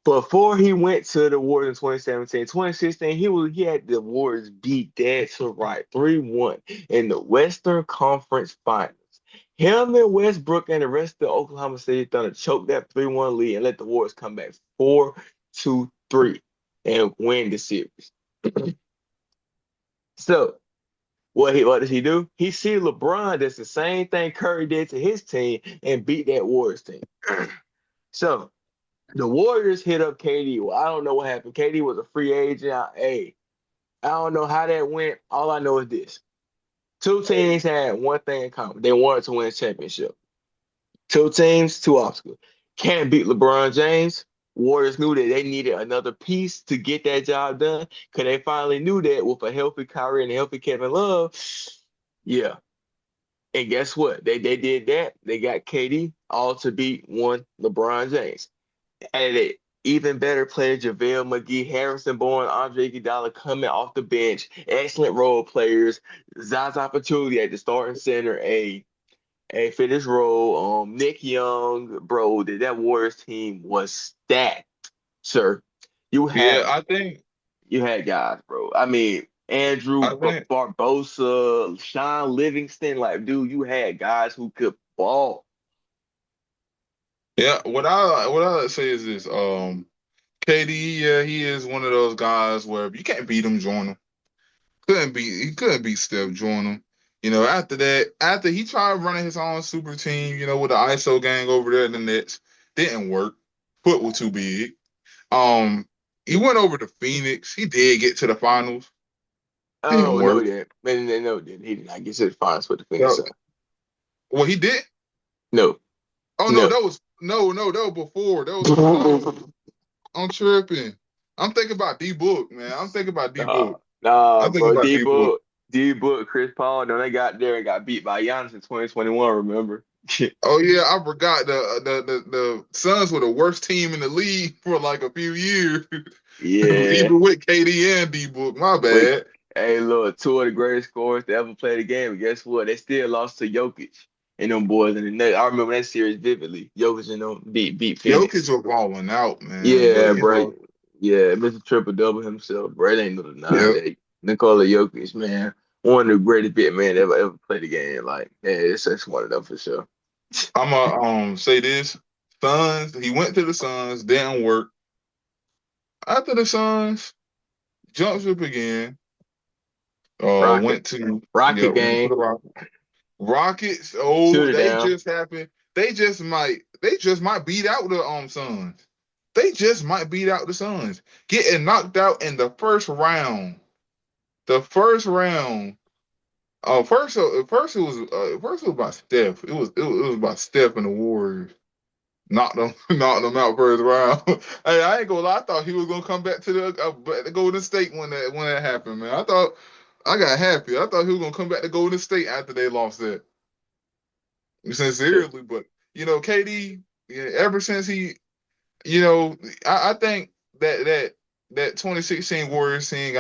Before he went to the Warriors in 2017, 2016, he had the Warriors beat dead to right 3-1 in the Western Conference Finals. Him and Westbrook and the rest of the Oklahoma City Thunder choked that 3-1 lead and let the Warriors come back 4-3 and win the series. So what does he do? He see LeBron does the same thing Curry did to his team and beat that Warriors team. So the Warriors hit up KD. Well, I don't know what happened. KD was a free agent. I don't know how that went. All I know is this. Two teams had one thing in common. They wanted to win a championship. Two teams, two obstacles. Can't beat LeBron James. Warriors knew that they needed another piece to get that job done because they finally knew that with a healthy Kyrie and a healthy Kevin Love, yeah. And guess what? They did that. They got KD all to beat one LeBron James. And it even better player JaVale McGee, Harrison Bourne, Andre Iguodala coming off the bench. Excellent role players. Zaza Pachulia at the starting center. A for this role. Nick Young, bro. That Warriors team was stacked, sir. You Yeah, had I think. you had guys, bro. I mean, Andrew I think. Barbosa, Sean Livingston, like, dude, you had guys who could ball. Yeah, what I say is this. KD, yeah, he is one of those guys where if you can't beat him, join him. He couldn't beat Steph, join him. After that, after he tried running his own super team, with the ISO gang over there in the Nets, didn't work. Foot was too big. Um, he went over to Phoenix. He did get to the finals. Didn't Oh, no, work. he didn't. No, he didn't. He did not get to the finals with the Phoenix No, Suns. well, he did. No, Oh no, no. that was no, that was before. That was no. I'm tripping. I'm thinking about D Book, man. I'm thinking about D Nah, Book. nah, I'm thinking bro. about D Book. D Book, Chris Paul. No, they got there and got beat by Giannis in 2021. Remember? Oh yeah, I forgot the Suns were the worst team in the league for like a few years. Yeah. even with KD and D Book. My We, bad. hey, look, two of the greatest scorers to ever play the game. But guess what? They still lost to Jokic and them boys in the net. I remember that series vividly. Jokic and them beat Jokic Phoenix. was balling out, man. But Yeah, you bro. know, Yeah, Mr. Triple Double himself, bro. It ain't no denying yeah. that. Nikola Jokic, man, one of the greatest big men ever played the game. Like, yeah, it's just one of them for sure. I'ma say this. Suns, he went to the Suns, didn't work. After the Suns, jumped ship again. Rocket, Went to Rocket went to game, the Rockets. Oh, shoot it they down. just happened. They just might beat out the Suns. They just might beat out the Suns. Getting knocked out in the first round. The first round. First it was by Steph. It was by Steph and the Warriors. Knocked them knocked them out first round. Hey, I ain't gonna lie. I thought he was gonna come back to the Golden State when that happened, man. I got happy. I thought he was gonna come back to Golden State after they lost that. Sincerely, but KD, yeah, ever since you know, I think that 2016 Warriors team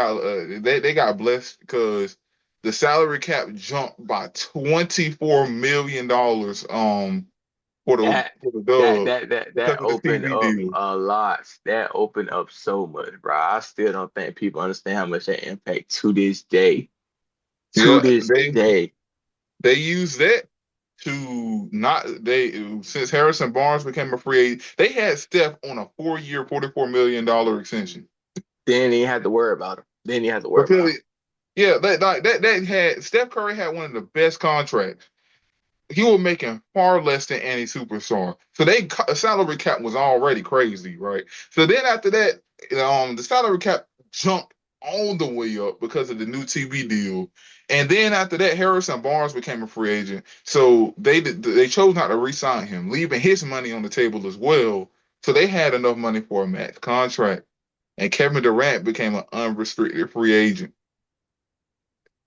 they got blessed because the salary cap jumped by $24 million for the That for the that dub that that because that of the opened TV up deal. a lot. That opened up so much, bro. I still don't think people understand how much that impact to this day. To Yeah, this they day. they use that to not they since Harrison Barnes became a free agent, they had Steph on a 4-year, $44 million extension. Then you have to worry about him. Then you have to worry about him. Because yeah, that had Steph Curry had one of the best contracts. He was making far less than any superstar. So salary cap was already crazy, right? So then after that, the salary cap jumped all the way up because of the new TV deal. And then after that, Harrison Barnes became a free agent. So they chose not to re-sign him, leaving his money on the table as well. So they had enough money for a max contract. And Kevin Durant became an unrestricted free agent.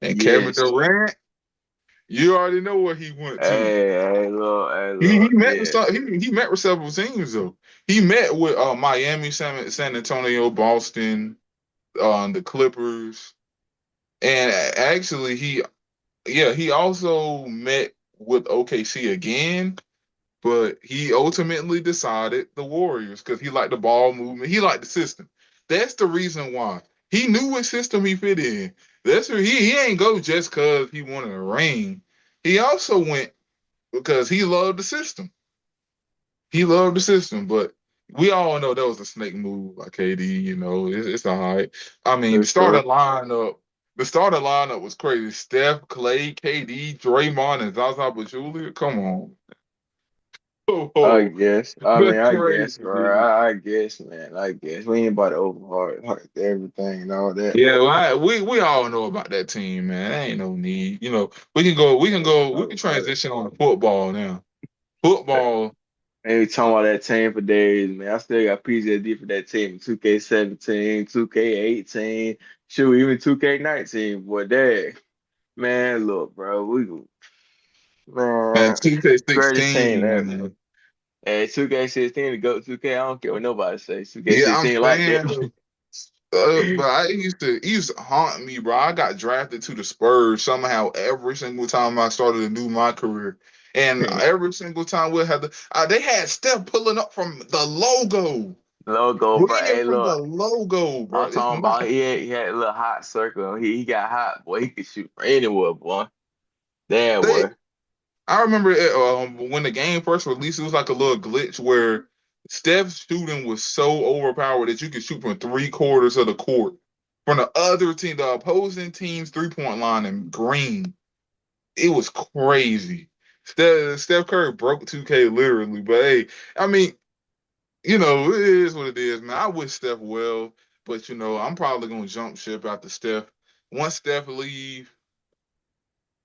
And Kevin Yes. Durant, you already know where he went to. Hey, He look, met with yeah. he met with several teams though. He met with Miami, San Antonio, Boston, the Clippers, and actually he also met with OKC again, but he ultimately decided the Warriors because he liked the ball movement, he liked the system. That's the reason why he knew what system he fit in. That's where he ain't go just because he wanted a ring. He also went because he loved the system. He loved the system, but we all know that was a snake move by KD. It's all right. I mean, For sure. the starting lineup was crazy. Steph, Clay, KD, Draymond, and Zaza Pachulia. Come on, I oh, guess. that's I crazy, guess, bro. dude. I guess, man. I guess. We ain't about to overheart everything and all that. Yeah, well, we all know about that team, man. There ain't no need. We can transition on to football now. Football, Ain't talking about that team for days, man. I still got PTSD for that team. 2K17, 2K18, shoot, even 2K19. Boy, dang. Man, look, bro. man, Man, greatest team 2K16, ever. man. Hey, 2K16 to go 2K, I don't care what nobody say. Yeah, I'm 2K16 like saying. that. But it used to haunt me, bro. I got drafted to the Spurs somehow every single time I started to do my career, and every single time they had Steph pulling up from the logo, Logo, bro. winging Hey, from the look. logo, bro. I'm It's talking about not he had a little hot circle. He got hot, boy. He could shoot from anywhere, boy. There, they. boy. I remember when the game first released, it was like a little glitch where Steph's shooting was so overpowered that you could shoot from 3/4 of the court from the opposing team's 3-point line in green. It was crazy. Steph Curry broke 2K literally, but hey, I mean, it is what it is, man. I wish Steph well, but I'm probably gonna jump ship after Steph. Once Steph leave,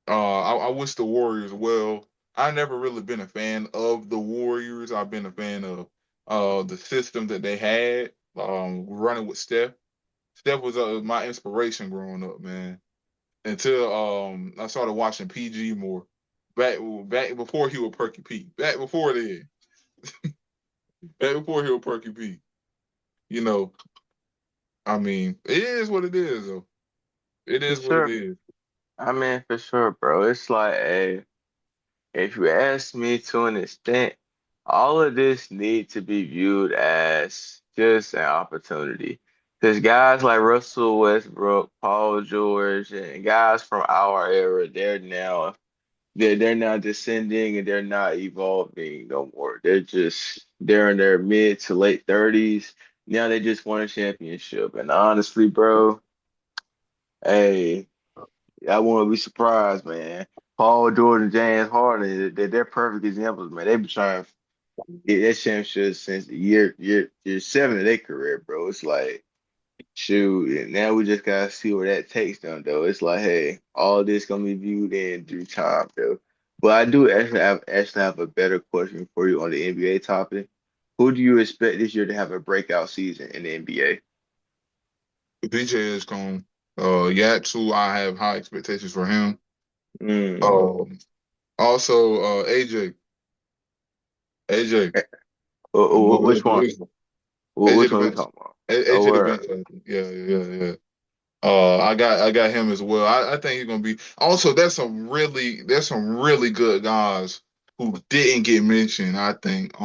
I wish the Warriors well. I never really been a fan of the Warriors. I've been a fan of the system that they had, running with Steph. Steph was my inspiration growing up, man. Until I started watching PG more. Back before he was Perky P. Back before he was Perky P. You know. I mean, it is what it is, though. It For is what it sure. is. I mean, for sure, bro. It's like, hey, if you ask me to an extent, all of this need to be viewed as just an opportunity. Because guys like Russell Westbrook, Paul George, and guys from our era, they're now descending and they're not evolving no more. They're in their mid to late 30s. Now they just won a championship. And honestly, bro, hey, I wouldn't be surprised, man. Paul George and James Harden, they're perfect examples, man. They've been trying to get that championship since the year seven of their career, bro. It's like, shoot, and now we just gotta see where that takes them, though. It's like, hey, all this gonna be viewed in due time, though. But I do actually have a better question for you on the NBA topic. Who do you expect this year to have a breakout season in the NBA? VJ Edgecombe, Yatsu, I have high expectations for him. Mm. Um, also, AJ, my boy, Which one? AJ Which the one we bench, talking about? Oh, AJ the bench. where? Yeah, yeah, yeah. I got him as well. I think he's gonna be. Also, there's some really good guys who didn't get mentioned. I think.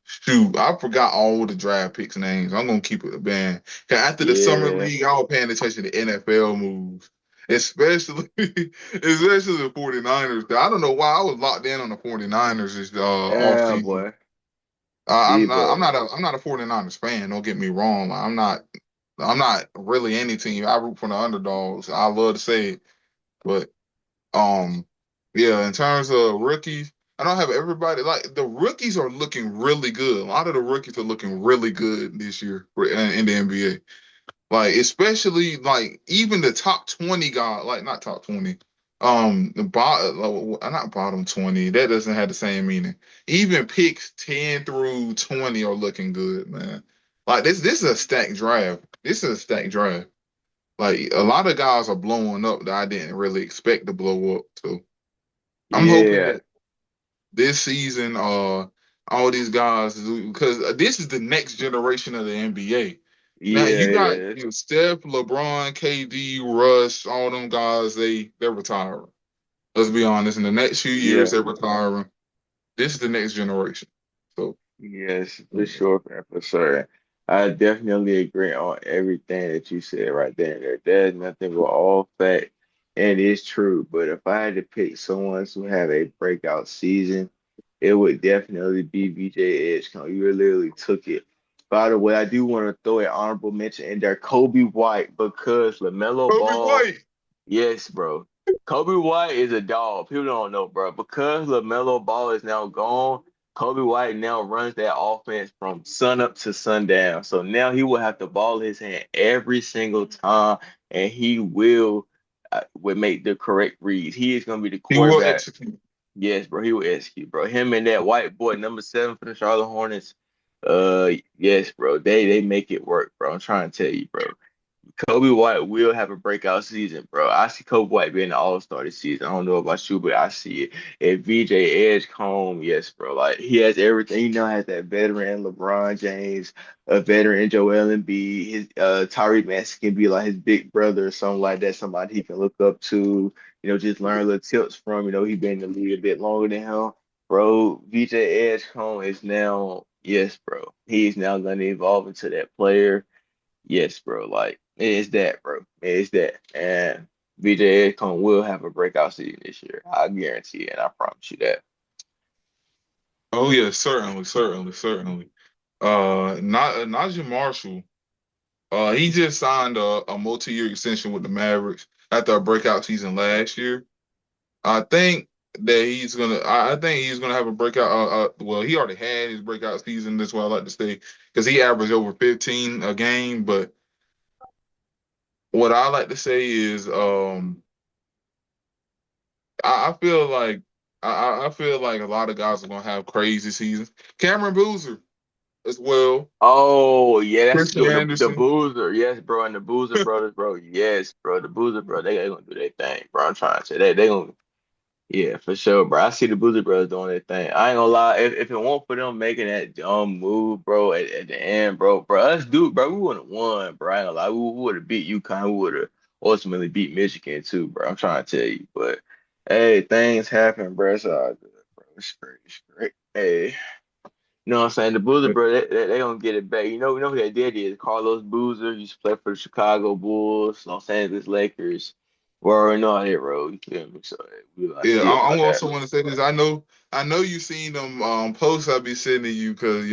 Shoot, I forgot all the draft picks names. I'm gonna keep it a band. 'Cause after the summer Yeah, league, I was paying attention to NFL moves, especially especially the 49ers. I don't know why I was locked in on the 49ers this off yeah, season. boy, I'm Debo. not a 49ers fan. Don't get me wrong. I'm not really any team. I root for the underdogs. I love to say it, but um, yeah. In terms of rookies, I don't have everybody. Like the rookies are looking really good. A lot of the rookies are looking really good this year in the NBA. Like especially like even the top 20 guys, like not top 20. The bottom, not bottom 20. That doesn't have the same meaning. Even picks 10 through 20 are looking good, man. Like this is a stacked draft. This is a stacked draft. Like a lot of guys are blowing up that I didn't really expect to blow up. So I'm hoping Yeah, that this season, all these guys, because this is the next generation of the NBA. Now yeah, you it got is. Steph, LeBron, KD, Russ, all them guys. They're retiring. Let's be honest. In the next few years, Yeah. they're retiring. This is the next generation. So Yes, for sure, man, for sure. I definitely agree on everything that you said right there. There's nothing but all fact and it's true. But if I had to pick someone to have a breakout season, it would definitely be VJ Edgecombe. You literally took it. By the way, I do want to throw an honorable mention in there, Kobe White, because LaMelo Kobe Ball. White. Yes, bro. Kobe White is a dog. People don't know, bro. Because LaMelo Ball is now gone, Kobe White now runs that offense from sun up to sundown. So now he will have the ball in his hand every single time, and he will make the correct reads. He is going to be the He will quarterback. execute. Yes, bro. He will execute, bro. Him and that white boy, number 7 for the Charlotte Hornets. Yes, bro. They make it work, bro. I'm trying to tell you, bro. Kobe White will have a breakout season, bro. I see Kobe White being an all-star this season. I don't know about you, but I see it. And VJ Edgecombe, yes, bro. Like he has everything. He now has that veteran LeBron James, a veteran Joel Embiid. His Tyrese Maxey can be like his big brother or something like that. Somebody he can look up to. Just learn little tips from. He been in the league a bit longer than him, bro. VJ Edgecombe is now, yes, bro. He is now going to evolve into that player. Yes, bro. Like it is that, bro. It is that. And VJ Edgecombe will have a breakout season this year. I guarantee it. I promise you that. Oh yeah, certainly, certainly, certainly. Not Najee Marshall. He just signed a multi-year extension with the Mavericks after a breakout season last year. I think that he's gonna. I think he's gonna have a breakout. Well, he already had his breakout season. That's why I like to say because he averaged over 15 a game. But what I like to say is, I feel like I feel like a lot of guys are gonna have crazy seasons. Cameron Boozer as well. Oh yeah, that's Christian good. The Anderson. Boozer, yes, bro, and the Boozer brothers, bro, yes, bro. The Boozer, bro, they gonna do their thing, bro. I'm trying to say they gonna, Yeah, for sure, bro. I see the Boozy Brothers doing their thing. I ain't gonna lie, if it weren't for them making that dumb move, bro, at the end, bro, us dude, bro, we would have won, bro. I ain't gonna lie, we would have beat UConn, we would have ultimately beat Michigan too, bro. I'm trying to tell you, but hey, things happen, bro. It's all good, bro. It's great, it's great. Hey. You know what I'm saying? The Boozer, bro, they gonna get it back. You know who that did is Carlos Boozer. He used to play for the Chicago Bulls, Los Angeles Lakers. We already know how they roll. You feel me? So we gonna Yeah, see I about that. also want to say this. I know you seen them posts I be sending you because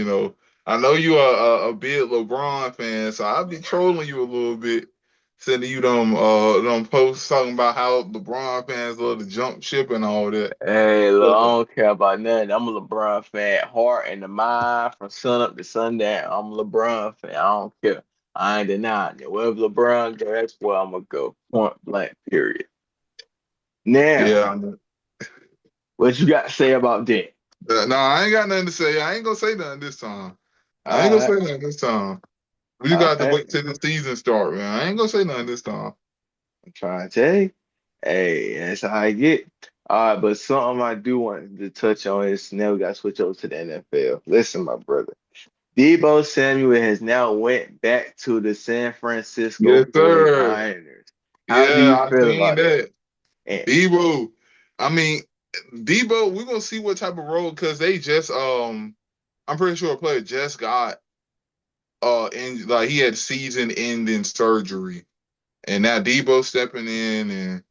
I know you are a big LeBron fan, so I'll be trolling you a little bit, sending you them posts talking about how LeBron fans love to jump ship and all that. Hey, look, I So, don't care about nothing. I'm a LeBron fan, heart and the mind, from sun up to sundown. I'm a LeBron fan. I don't care. I ain't denying it. Wherever LeBron go, that's where I'm gonna go. Point blank. Period. Now, yeah, what you got to say about that? no, I ain't got nothing to say. I ain't gonna say nothing this time. I ain't gonna All say right, nothing this time. We all got to right. wait till the season start, man. I ain't gonna say nothing this time. I'm trying to tell you. Hey, that's how I get. All right, but something I do want to touch on is now we got to switch over to the NFL. Listen, my brother. Debo Samuel has now went back to the San Francisco Yes, sir. 49ers. How do Yeah, you I feel seen about that? that. And Debo. I mean, Debo, we're gonna see what type of role because they just I'm pretty sure a player just got in like he had season ending surgery. And now Debo stepping in and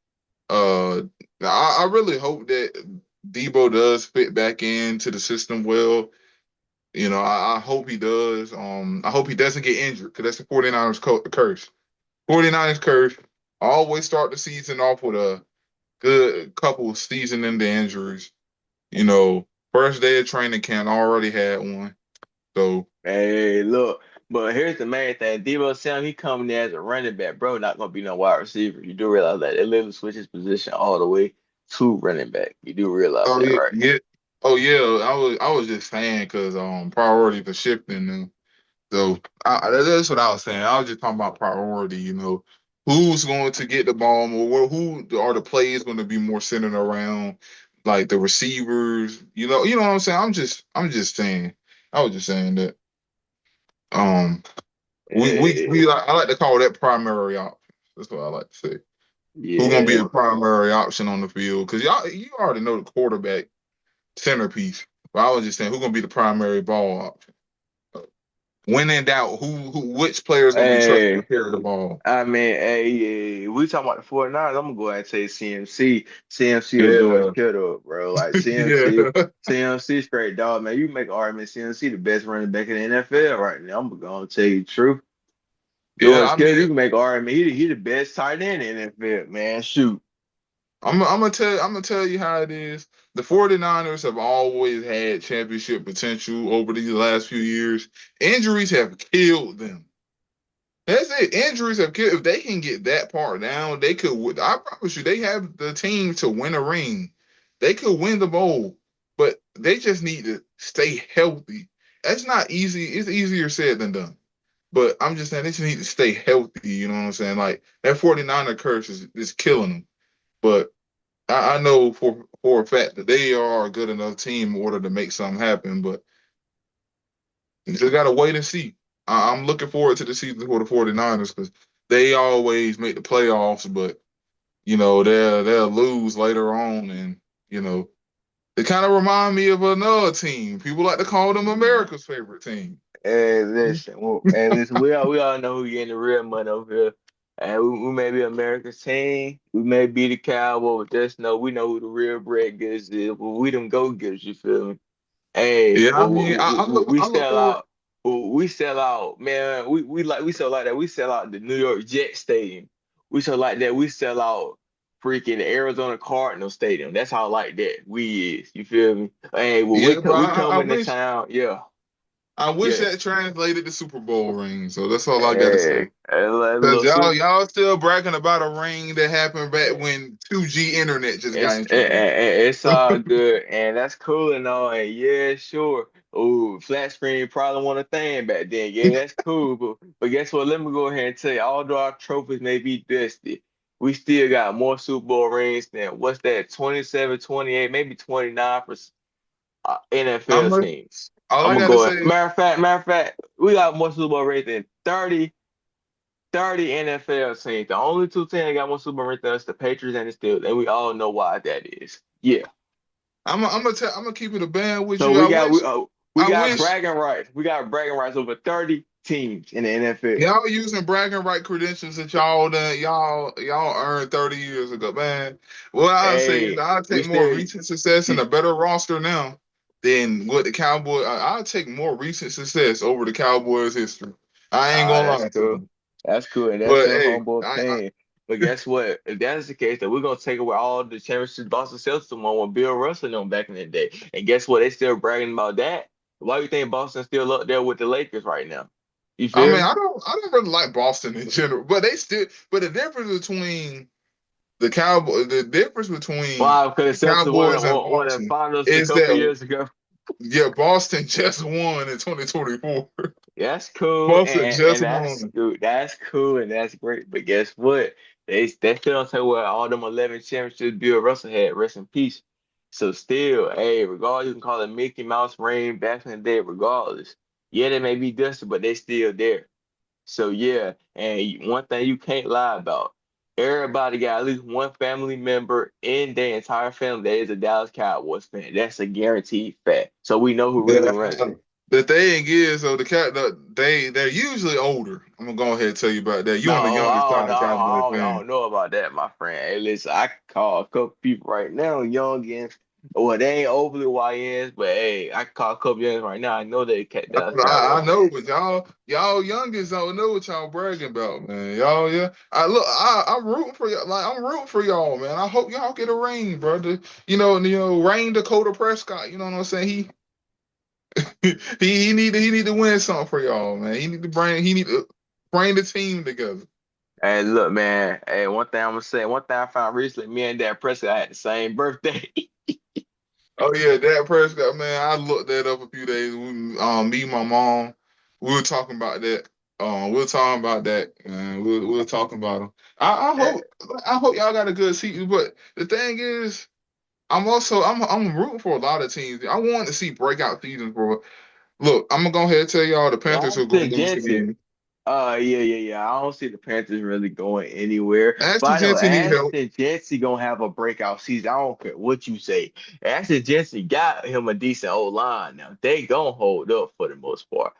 uh I really hope that Debo does fit back into the system well. I hope he does. I hope he doesn't get injured because that's the 49ers curse. 49ers curse. Always start the season off with a good couple of season ending injuries. First day of training camp already had one. So hey, look, but here's the main thing. Debo Samuel, he coming there as a running back, bro. Not gonna be no wide receiver. You do realize that they literally switch his position all the way to running back. You do realize oh that, yeah, right? yeah. Oh yeah, I was just saying because priorities are shifting now. So that's what I was saying. I was just talking about priority. Who's going to get the ball more? Who are the plays going to be more centered around? Like the receivers. You know what I'm saying. I'm just saying. I was just saying that. Um, I like to call that primary option. That's what I like to say. Who's going to be Yeah. the primary option on the field? Because you already know the quarterback centerpiece. But I was just saying, who's going to be the primary ball option? When in doubt, which player is going to be trusted to Hey, carry the ball? I mean, hey, we talking about the 49ers. I'm gonna go ahead and say CMC. CMC or George Yeah, Kittle, bro. Like CMC, yeah. CMC straight dog, man. You make an argument CMC the best running back in the NFL right now. I'm gonna tell you the truth. Yeah, George I Kittle, mean, you can make an argument. He the best tight end in the NFL, man. Shoot. I'm gonna tell you how it is. The 49ers have always had championship potential over these last few years. Injuries have killed them. That's it. Injuries have killed. If they can get that part down, they could. I promise you, they have the team to win a ring. They could win the bowl, but they just need to stay healthy. That's not easy. It's easier said than done. But I'm just saying they just need to stay healthy. You know what I'm saying? Like that 49er curse is killing them. But I know for a fact that they are a good enough team in order to make something happen. But you just gotta wait and see. I'm looking forward to the season for the 49ers because they always make the playoffs, but they'll lose later on, and you know they kind of remind me of another team. People like to call them America's favorite team. Hey, listen, we all know who getting the real money over here. And we may be America's team, we may be the Cowboys, but just know we know who the real bread getters is. Well, we them go getters, you feel me? Hey, Yeah, I mean, I we look sell forward. out. We sell out, man. We sell like that. We sell out the New York Jet Stadium. We sell like that. We sell out freaking the Arizona Cardinal Stadium. That's how like that we is. You feel me? Hey, well Yeah, but we I come into wish town. Yeah, I wish yeah. that translated to Super Bowl ring. So that's all I got to say. Hey, Cause little super. y'all still bragging about a ring that happened back when 2G internet just got introduced. It's all good, and that's cool and all. And yeah, sure. Oh, flat screen probably want a thing back then. Yeah, that's cool. But guess what? Let me go ahead and tell you, although our trophies may be dusty. we still got more Super Bowl rings than what's that, 27, 28, maybe 29 for NFL I'm a, teams. all I'm I gonna gotta go. say, Matter of fact, we got more Super Bowl rings than 30 NFL teams. The only two teams that got more Super Bowl rings than us, the Patriots and the Steelers, and we all know why that is. Yeah. I'm gonna keep it a band with So you. we I got wish bragging rights. We got bragging rights over 30 teams in the NFL. y'all using bragging right credentials that y'all earned 30 years ago, man. What I say is Hey, I'll we take more still recent success and a better roster now than what the Cowboys. I'll take more recent success over the Cowboys' history. I ain't gonna That's lie to cool. you. That's cool, and that's But your hey, humble opinion. But guess what? If that's the case, then we're gonna take away all the championships Boston Celtics won with Bill Russell on back in the day. And guess what? They still bragging about that. Why do you think Boston's still up there with the Lakers right now? You I feel mean, me? I don't really like Boston in general, but but the difference between Why? Because the the Celtics Cowboys and won the Boston finals a is couple that years ago. yeah, Boston just won in 2024. That's cool, Boston and just that's won. good. That's cool, and that's great. But guess what? They still don't tell what all them 11 championships Bill Russell had. Rest in peace. So still, hey, regardless, you can call it Mickey Mouse reign back in the day. Regardless, yeah, they may be dusty, but they still there. So yeah, and one thing you can't lie about, everybody got at least one family member in their entire family that is a Dallas Cowboys fan. That's a guaranteed fact. So we know who really Yeah. runs it. The thing is, though, they're usually older. I'm gonna go ahead and tell you about that. You No, on the I younger don't side know. of Cowboy I fan. don't know about that, my friend. Hey, listen, I can call a couple people right now, youngins. Well, they ain't overly YNs, but hey, I can call a couple youngins right now. I know they cat Dallas Cowboy I know, fans. but y'all youngins don't know what y'all bragging about, man. Y'all, yeah. I'm rooting for y'all. Like I'm rooting for y'all, man. I hope y'all get a ring, brother. Rain Dakota Prescott. You know what I'm saying? He need to win something for y'all, man. He need to bring the team together. Hey, look, man. Hey, one thing I'm gonna say. One thing I found recently, me and Dad Prescott had the same birthday. Oh yeah, Dak Prescott, man. I looked that up a few days. Me and my mom, we were talking about that. We were talking about that. We were talking about him. I Hey, hope y'all got a good season. But the thing is, I'm rooting for a lot of teams. I want to see breakout seasons for. Look, I'm gonna go ahead and tell y'all the Panthers are going Ashton to lose Jensen. again. Yeah. I don't see the Panthers really going anywhere. But Ashton I know Jensen need help. Ashton Jensen gonna have a breakout season. I don't care what you say. Ashton Jensen got him a decent old line now. They gonna hold up for the most part.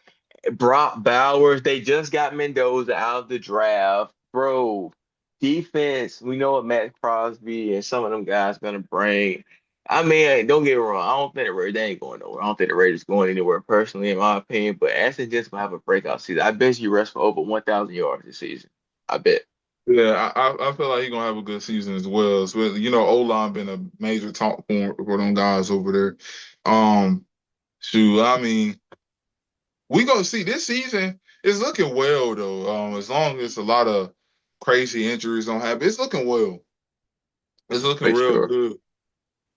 Brock Bowers, they just got Mendoza out of the draft. Bro, defense, we know what Matt Crosby and some of them guys gonna bring. I mean, don't get me wrong. I don't think the Raiders they ain't going nowhere. I don't think the Raiders going anywhere personally, in my opinion. But Ashton just gonna have a breakout season. I bet you rest for over 1,000 yards this season. I bet. Yeah, I feel like he's gonna have a good season as well. So, O-line been a major talk for them guys over there. Shoot, I mean, we gonna see this season is looking well though. As long as a lot of crazy injuries don't happen, it's looking well. It's looking For real sure. good.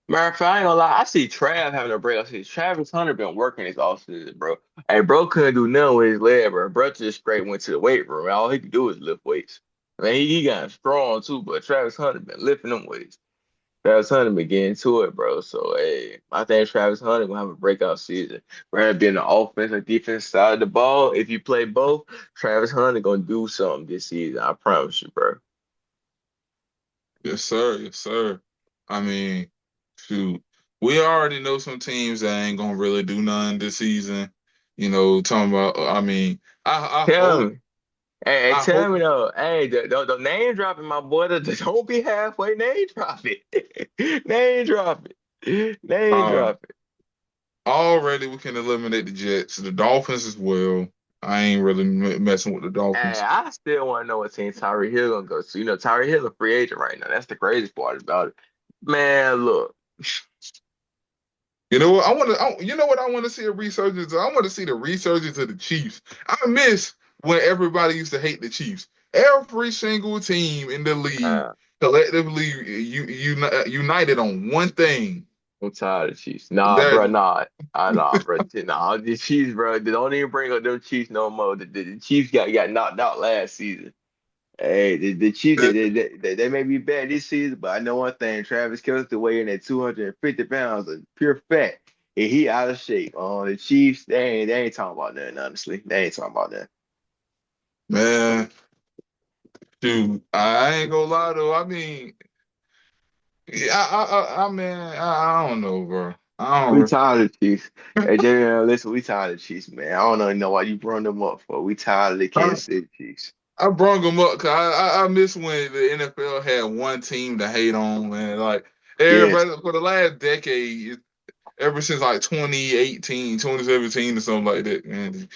Matter of fact, I ain't gonna lie. I see Trav having a breakout season. Travis Hunter been working his offseason, bro. Hey, bro couldn't do nothing with his leg, bro. Bro just straight went to the weight room. All he could do is lift weights. I mean, he got strong too, but Travis Hunter been lifting them weights. Travis Hunter been getting to it, bro. So, hey, I think Travis Hunter gonna have a breakout season. Whether it be in the offense or defense side of the ball, if you play both, Travis Hunter gonna do something this season. I promise you, bro. Yes, sir. Yes, sir. I mean, shoot, we already know some teams that ain't gonna really do nothing this season. Talking about. I mean, Tell me. Hey, I hope. tell me though, hey, the name dropping, my boy. Don't be halfway. Name drop it. Name drop it. Name Uh, drop it. Already we can eliminate the Jets, the Dolphins as well. I ain't really messing with the Hey, Dolphins. I still want to know what team Tyree Hill gonna go to. Tyree Hill a free agent right now. That's the crazy part about it. Man, look, You know what? You know what I want to see a resurgence of? I want to see the resurgence of the Chiefs. I miss when everybody used to hate the Chiefs. Every single team in the league uh, collectively united on one thing. I'm tired of the Chiefs. Nah, That bro, nah, bro, nah. The Chiefs, bro, they don't even bring up them Chiefs no more. The Chiefs got knocked out last season. Hey, the Chiefs, That, they may be bad this season, but I know one thing: Travis Kelce weighing at 250 pounds of pure fat, and he out of shape. The Chiefs, they ain't talking about nothing. Honestly, they ain't talking about that. man, dude, I ain't gonna lie though. I mean, yeah, I don't know, bro. I We don't. tired of the Chiefs. Hey, Jay, listen, we tired of the Chiefs, man. I don't even know why you brought them up for. We tired of the I, Kansas City Chiefs. I brung them up because I miss when the NFL had one team to hate on, man. Like Yes, everybody for the last decade, ever since like 2018, 2017, or something like that, man.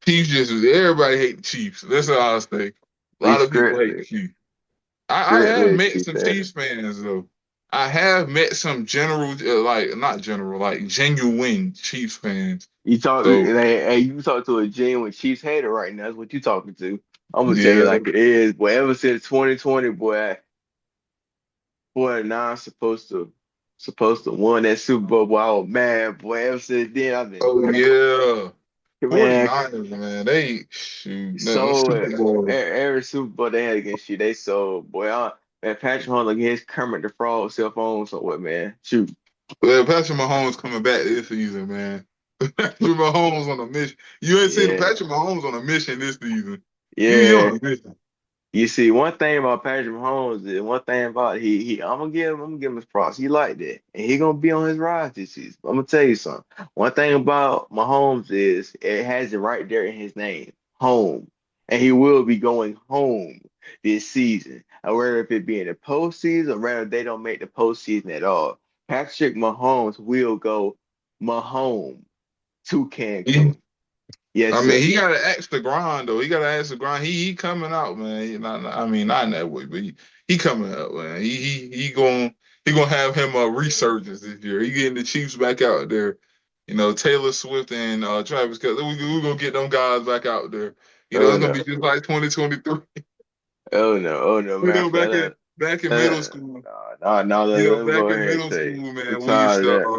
Chiefs just everybody hate the Chiefs. That's all I say. A we lot of people hate the strictly, Chiefs. I have strictly met Chiefs some fans. Chiefs fans though. I have met some general, like not general, like genuine Chiefs fans. So You talk to a genuine Chiefs hater right now. That's what you talking to. I'm gonna tell you yeah, like it is. Boy, ever since 2020, boy, now I'm supposed to won that Super Bowl. Boy, I was mad. Boy, ever since then, I've been oh yeah. man. 49ers, man, they shoot that So Super Bowl. every Super Bowl they had against you, they sold. Boy, man, Patrick Mahomes against Kermit the Frog cell phone. So what, man? Shoot. Well, Patrick Mahomes coming back this season, man. Patrick Mahomes on a mission. You ain't seen Yeah, Patrick Mahomes on a mission this season. He yeah. on a mission. You see, one thing about Patrick Mahomes is one thing about I'm gonna give him his props. He like that, and he gonna be on his rise this season. I'm gonna tell you something. One thing about Mahomes is it has it right there in his name, home, and he will be going home this season. Whether if it be in the postseason or rather they don't make the postseason at all, Patrick Mahomes will go Mahomes to He, Cancun. Yes, I mean, sir. he got to axe the grind though. He got to axe the grind. He coming out, man. I mean, not in that way, but he coming out, man. He gonna have him a resurgence this year. He getting the Chiefs back out there. You know, Taylor Swift and Travis Kelce. We gonna get them guys back out there. You know, Oh it's gonna no. be just like 2023. Oh no. Oh no, You man. know, back in middle school. No, You know, let me back go in ahead and middle say school, I'm man, we used tired to of that.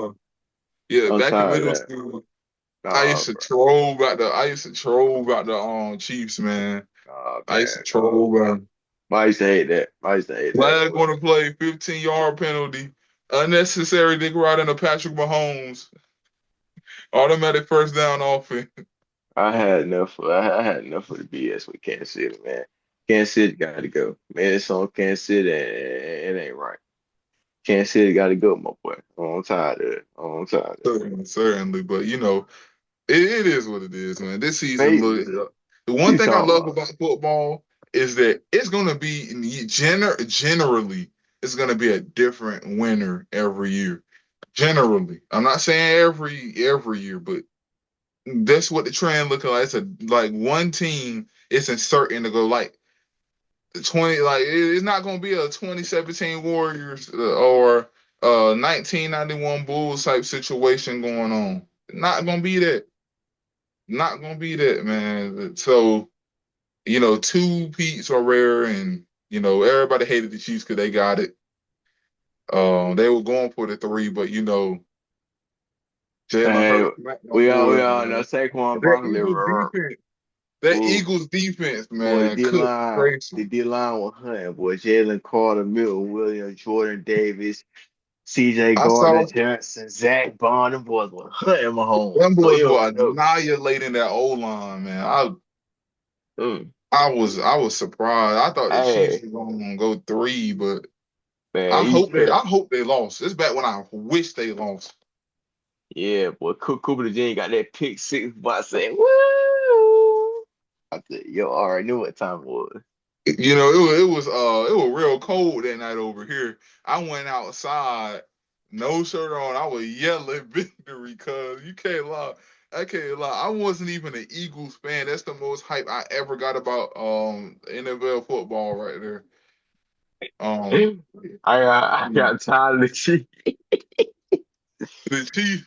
yeah, I'm back in tired of middle that. school. Nah, bro. I used to troll about the Chiefs, man. Nah, I used to man. troll about I used to hate that. I used to hate that, flag boy. on the play, 15-yard penalty, unnecessary dick right into Patrick Mahomes, automatic first down offense. I had enough of the BS with Kansas City, man. Kansas City got to go. Man, it's on Kansas City and it ain't right. Kansas City got to go, my boy. I'm tired of it. I'm tired of it. Certainly, but you know, it is what it is, man. This season, Hey, look, the what one you thing I talking love about? about football is that it's going to be generally it's going to be a different winner every year. Generally, I'm not saying every year, but that's what the trend looking like. It's like one team isn't certain to go like 20. Like it's not going to be a 2017 Warriors or 1991 Bulls type situation going on. Not going to be that. Not gonna be that, man. So, you know, two peats are rare, and you know, everybody hated the Chiefs because they got it. They were going for the three, but you know, Jalen Hey, Hurts smacked my we boys, all know man. Saquon That Barkley. Eagles defense, that Woo. Eagles defense, Boy, man, cooked crazy. The D line was hunting. Boy, Jalen Carter, Milton Williams, Jordan Davis, CJ I Gardner saw Johnson, Zach Bond, them boys were hunting Mahomes. them Boy, boys you were already know. annihilating that O line, man. Mm. I was surprised. I thought the Chiefs Hey, were gonna go three, but man, you I could. hope they lost. It's back when I wish they lost. Yeah, boy, Cooper the got that pick six, but I said, woo! I said, yo, I already knew what time it was. You know, it was real cold that night over here. I went outside, no shirt on. I was yelling victory because you can't lie. I can't lie. I wasn't even an Eagles fan. That's the most hype I ever got about NFL football right there. Um I got tired of the Chiefs. the Chiefs.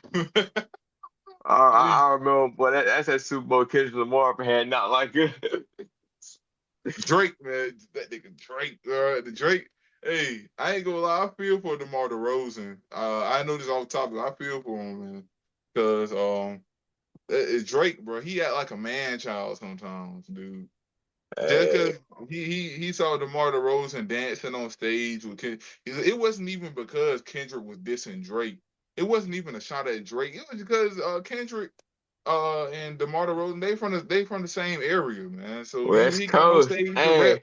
I remember, but that's that Super Bowl Kendrick Lamar had not like it. Drake, man, that nigga Drake, the Drake. Hey, I ain't gonna lie, I feel for DeMar DeRozan. I know this off topic. I feel for him, man, because it's Drake, bro. He act like a man child sometimes, dude. Just Hey, because he saw DeMar DeRozan dancing on stage with it wasn't even because Kendrick was dissing Drake. It wasn't even a shot at Drake. It was because Kendrick and DeMar DeRozan they from the same area, man. So West he got on Coast. stage to rap. Hey,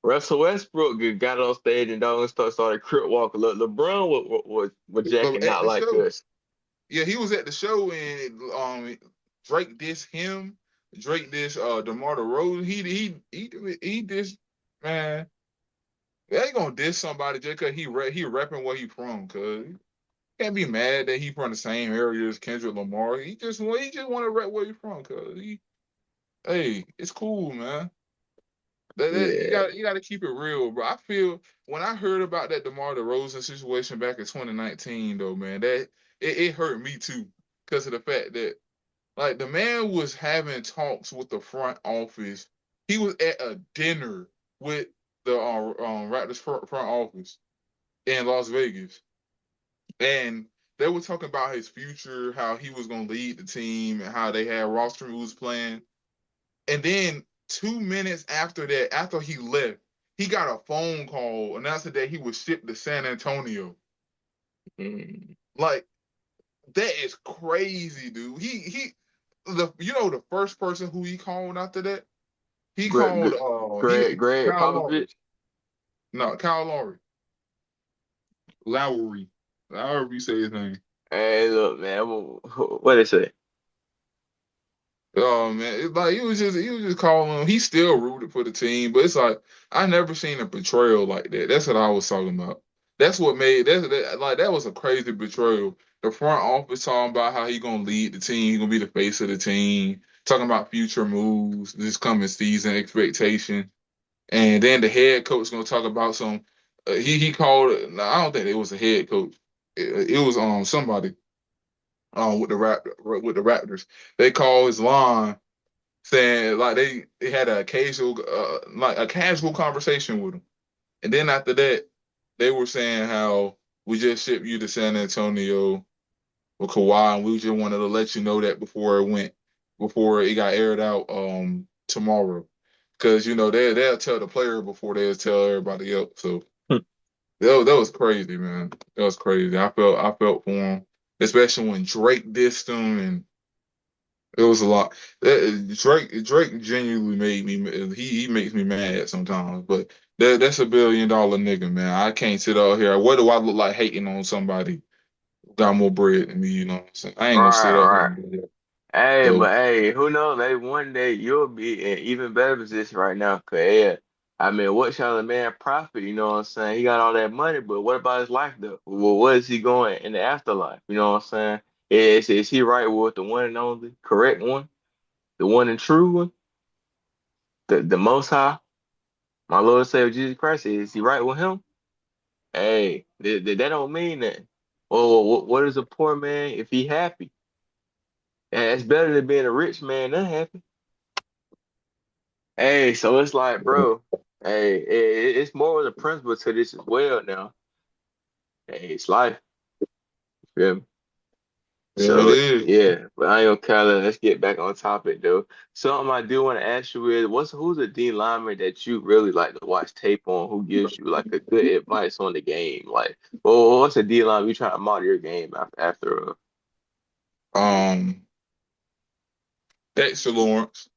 Russell Westbrook got on stage and dog started crip walking. Look, LeBron was But jacking at out the like show, this. yeah, he was at the show and Drake dissed him. Drake dissed DeMar DeRozan. He dissed, man. They ain't gonna diss somebody just cause he repping where he from. Cause you can't be mad that he from the same area as Kendrick Lamar. He just want to rep where he from. Cause hey, it's cool, man. You Yeah, got to keep it real, bro. I feel when I heard about that DeMar DeRozan situation back in 2019, though, man, that it hurt me too, because of the fact that like the man was having talks with the front office. He was at a dinner with the Raptors front office in Las Vegas, and they were talking about his future, how he was going to lead the team, and how they had roster moves planned. And then 2 minutes after that, after he left, he got a phone call announcing that he was shipped to San Antonio. mm, Like that is crazy, dude. The first person who he called after that, he called Greg, Greg Kyle Lowry. Popovich. No, Kyle Lowry. Lowry. However you say his name. Hey, look, man, what they say? Oh man, it's like he was just calling him. He still rooted for the team, but it's like I never seen a betrayal like that. That's what I was talking about. That's what made that was a crazy betrayal. The front office talking about how he gonna lead the team, he gonna be the face of the team, talking about future moves, this coming season expectation, and then the head coach gonna talk about some. He called. No, I don't think it was a head coach. It was somebody with the Raptors. They call his line saying like they had a casual like a casual conversation with him, and then after that they were saying how we just shipped you to San Antonio with Kawhi, and we just wanted to let you know that before it got aired out tomorrow, because they'll tell the player before they'll tell everybody else. So that was crazy, man. That was crazy. I felt for him, especially when Drake dissed him and. It was a lot. Drake genuinely made me. He makes me mad sometimes, but that's $1 billion nigga, man. I can't sit out here. What do I look like hating on somebody who got more bread than me? You know what I'm saying? I ain't gonna Right, sit out here right. and do that. Hey, So but hey, who knows? Maybe one day you'll be in even better position right now. Cause yeah, I mean, what shall a man profit? You know what I'm saying? He got all that money, but what about his life though? Well, what is he going in the afterlife? You know what I'm saying? Is he right with the one and only correct one, the one and true one, the Most High, my Lord and Savior Jesus Christ? Is he right with him? Hey, that don't mean that. Well, what is a poor man if he happy? It's better than being a rich man unhappy. Hey, so it's like, bro, hey, it's more of the principle to this as well now. Hey, it's life. You feel me? yeah, it So is. yeah, but I ain't gonna kinda let's get back on topic though. Something I do want to ask you is who's a D lineman that you really like to watch tape on who gives you like a good advice on the game? Like, well, what's a D line you trying to model your game after Um, Dexter Lawrence.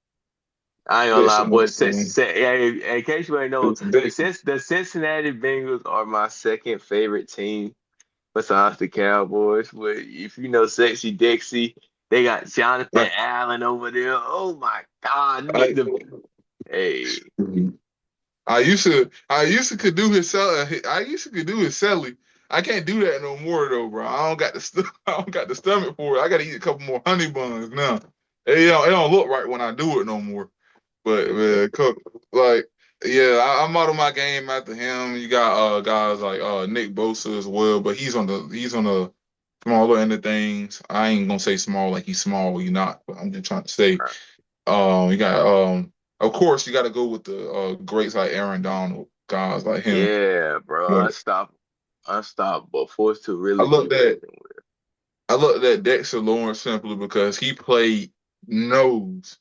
I ain't gonna lie, Dexter boy. Lawrence. Man. Hey, in case you ain't know, the Cincinnati Bengals are my second favorite team besides the Cowboys. But if you know Sexy Dixie, they got Jonathan I, Allen over there. Oh my God, I, hey, I used to could do his I used to could do his celly. I can't do that no more though, bro. I don't got the I don't got the stomach for it. I got to eat a couple more honey buns now. It don't look right when I do it no more. But yeah, man, like yeah, I model my game after him. You got guys like Nick Bosa as well, but he's on the smaller end of things. I ain't gonna say small like he's small, he's not, but I'm just trying to say you got of course you got to go with the greats like Aaron Donald, guys like him. yeah, bro, But unstoppable, forced to I really be looked at reckoned I looked at Dexter Lawrence simply because he played nose.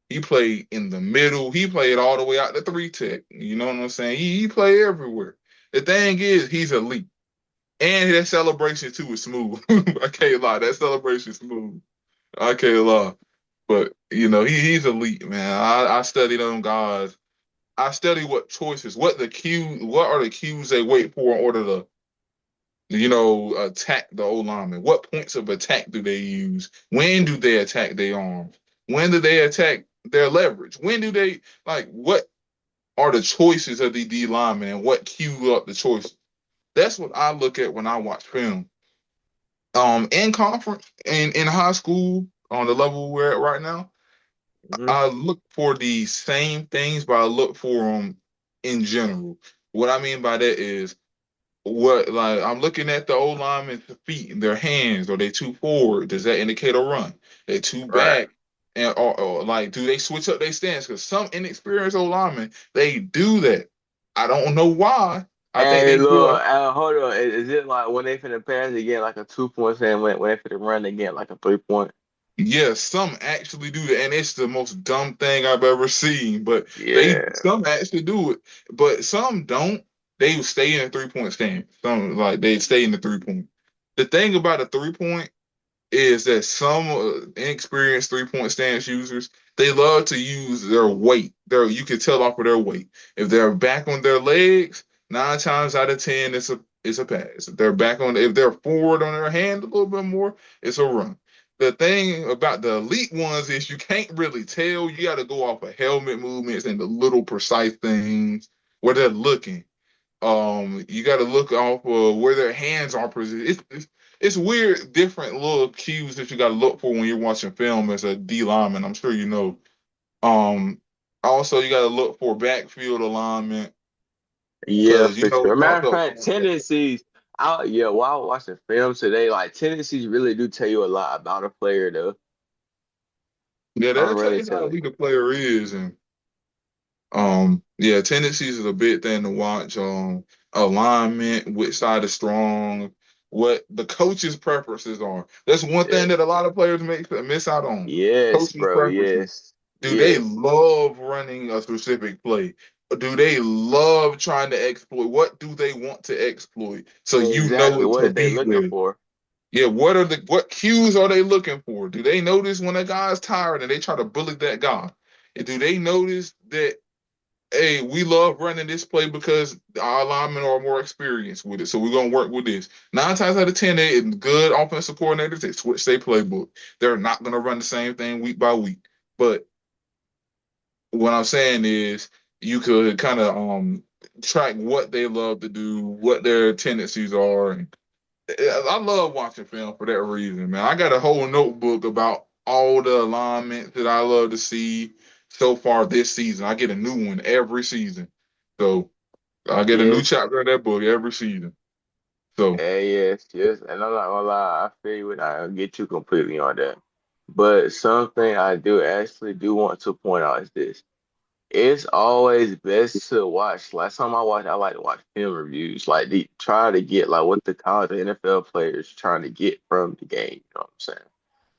He played in the middle. He played all the way out the three tech. You know what I'm saying? He played everywhere. The thing is, he's elite. And that celebration too is smooth. I can't lie. That celebration is smooth. I can't lie. But he's elite, man. I study them guys. I study what choices, what are the cues they wait for in order to, attack the O lineman. What points of attack do they use? When do they attack their arms? When do they attack their leverage? When do they what are the choices of the D lineman and what cue up the choices? That's what I look at when I watch film. In conference in high school on the level we're at right now, Hmm. I look for the same things, but I look for them in general. What I mean by that is I'm looking at the old linemen's feet and their hands. Are they too forward? Does that indicate a run? They too Right. back, and or do they switch up their stance? Because some inexperienced old linemen they do that. I don't know why. I think Hey, they look, feel hold on. Is it like when they finna pass, they get like a 2 point, and when they finna run, they get like a 3 point? yeah, some actually do that, and it's the most dumb thing I've ever seen. But they Yeah. some actually do it, but some don't. They stay in a 3 point stand. Some they stay in the 3 point. The thing about a 3 point is that some inexperienced 3 point stance users they love to use their weight. You can tell off of their weight. If they're back on their legs, 9 times out of 10 it's a pass. If they're forward on their hand a little bit more, it's a run. The thing about the elite ones is you can't really tell. You got to go off of helmet movements and the little precise things where they're looking. You got to look off where their hands are positioned. It's weird, different little cues that you got to look for when you're watching film as a D lineman. I'm sure you know. Um, Also you got to look for backfield alignment Yeah, because for we sure. Matter talked of up fact, front. Yeah, tendencies. Yeah, while I was watching film today, like tendencies really do tell you a lot about a player, though. yeah, I'm that'll tell really you how telling elite you. the player is, and yeah, tendencies is a big thing to watch. Alignment, which side is strong, what the coach's preferences are. That's one thing Yes. that a lot of players miss out on. Yes, Coach's bro. preferences. Yes. Do they Yes. love running a specific play? Or do they love trying to exploit? What do they want to exploit? So you know Exactly. it What to is they be looking with. for? Yeah, what cues are they looking for? Do they notice when a guy's tired and they try to bully that guy? And do they notice that hey, we love running this play because our linemen are more experienced with it. So we're gonna work with this. 9 times out of 10, they good offensive coordinators, they switch their playbook. They're not gonna run the same thing week by week. But what I'm saying is you could kind of track what they love to do, what their tendencies are. And I love watching film for that reason, man. I got a whole notebook about all the alignments that I love to see so far this season. I get a new one every season. So I get a new Yes. chapter in that book every season. So Yes. Yes. And I'm not gonna lie, I feel you, and I get you completely on that. But something I do actually do want to point out is this. It's always best to watch. Last time I watched, I like to watch film reviews, like try to get like what the college and NFL players trying to get from the game. You know what I'm saying?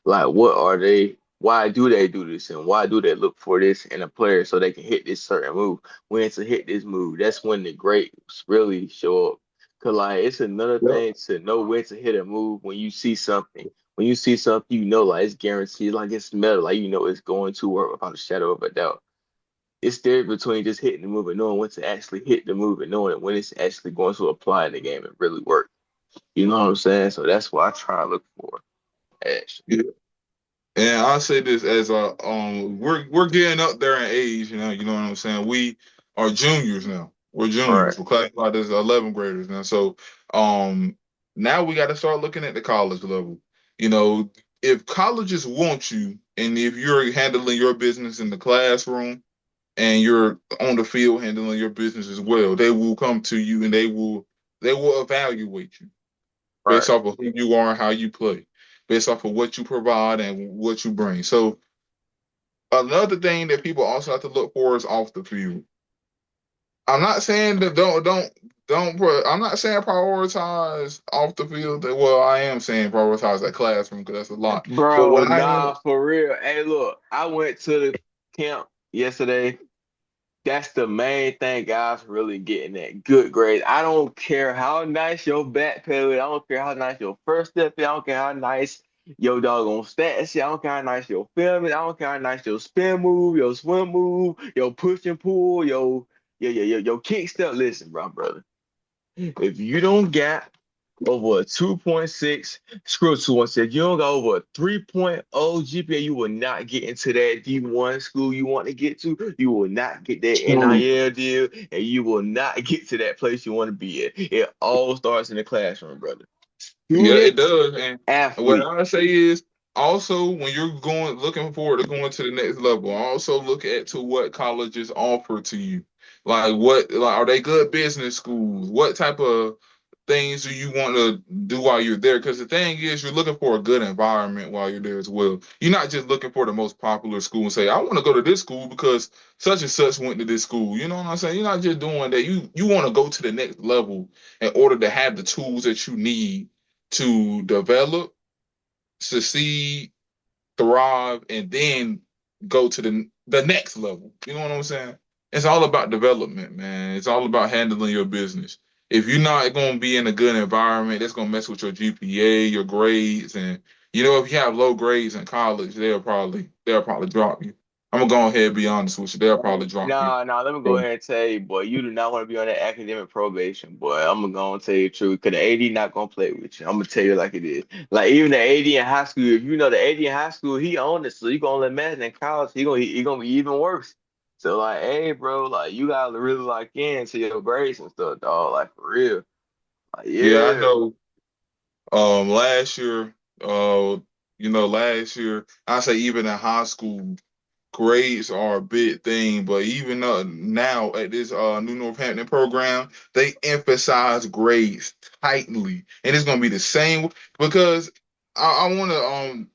Like, what are they? Why do they do this, and why do they look for this in a player so they can hit this certain move? When to hit this move, that's when the greats really show up. Cause like it's another yep, thing to know when to hit a move when you see something. When you see something, you know like it's guaranteed, like it's metal, like you know it's going to work without a shadow of a doubt. It's there between just hitting the move and knowing when to actually hit the move and knowing when it's actually going to apply in the game and really work. You know what I'm saying? So that's what I try to look for. Actually. yeah. And I'll say this as a we're getting up there in age, you know what I'm saying? We are juniors now. We're Right. juniors. We're classified as 11th graders now. So um now we got to start looking at the college level. You know, if colleges want you and if you're handling your business in the classroom and you're on the field handling your business as well, they will come to you and they will evaluate you based Right. off of who you are and how you play, based off of what you provide and what you bring. So another thing that people also have to look for is off the field. I'm not saying that don't put. I'm not saying prioritize off the field. Well, I am saying prioritize that classroom because that's a lot. But Bro, what I am, nah, for real. Hey, look, I went to the camp yesterday. That's the main thing guys really getting at good grades. I don't care how nice your back pedal is. I don't care how nice your first step is. I don't care how nice your doggone stats is. I don't care how nice your film is. I don't care how nice your spin move, your swim move, your push and pull, your kick step. Listen, brother. If you don't get over a 2.6, screw 2.6, you don't got over a 3.0 GPA, you will not get into that D1 school you want to get to. You will not get that True. NIL deal, and you will not get to that place you want to be at. It all starts in the classroom, brother. Yeah, it Student, does. And what athlete. I say is also when you're going looking forward to going to the next level, also look at to what colleges offer to you. Like are they good business schools? What type of things do you want to do while you're there? Because the thing is, you're looking for a good environment while you're there as well. You're not just looking for the most popular school and say, I want to go to this school because such and such went to this school. You know what I'm saying? You're not just doing that. You want to go to the next level in order to have the tools that you need to develop, succeed, thrive, and then go to the next level. You know what I'm saying? It's all about development, man. It's all about handling your business. If you're not going to be in a good environment, that's going to mess with your GPA, your grades, and if you have low grades in college, they'll probably drop you. I'm gonna go ahead and be honest with you. They'll probably drop you. Nah, let me go ahead and tell you, boy, you do not want to be on that academic probation, boy. I'm gonna go and tell you the truth, because the AD not gonna play with you. I'm gonna tell you like it is. Like even the AD in high school, if you know the AD in high school, he owned it, so you gonna imagine in college, he gonna be even worse. So like, hey, bro, like you gotta really lock in to your grades and stuff, dog. Like for real. Like, Yeah, I yeah, know. Last year, last year, I say even in high school, grades are a big thing. But even now at this new Northampton program, they emphasize grades tightly, and it's gonna be the same because I want to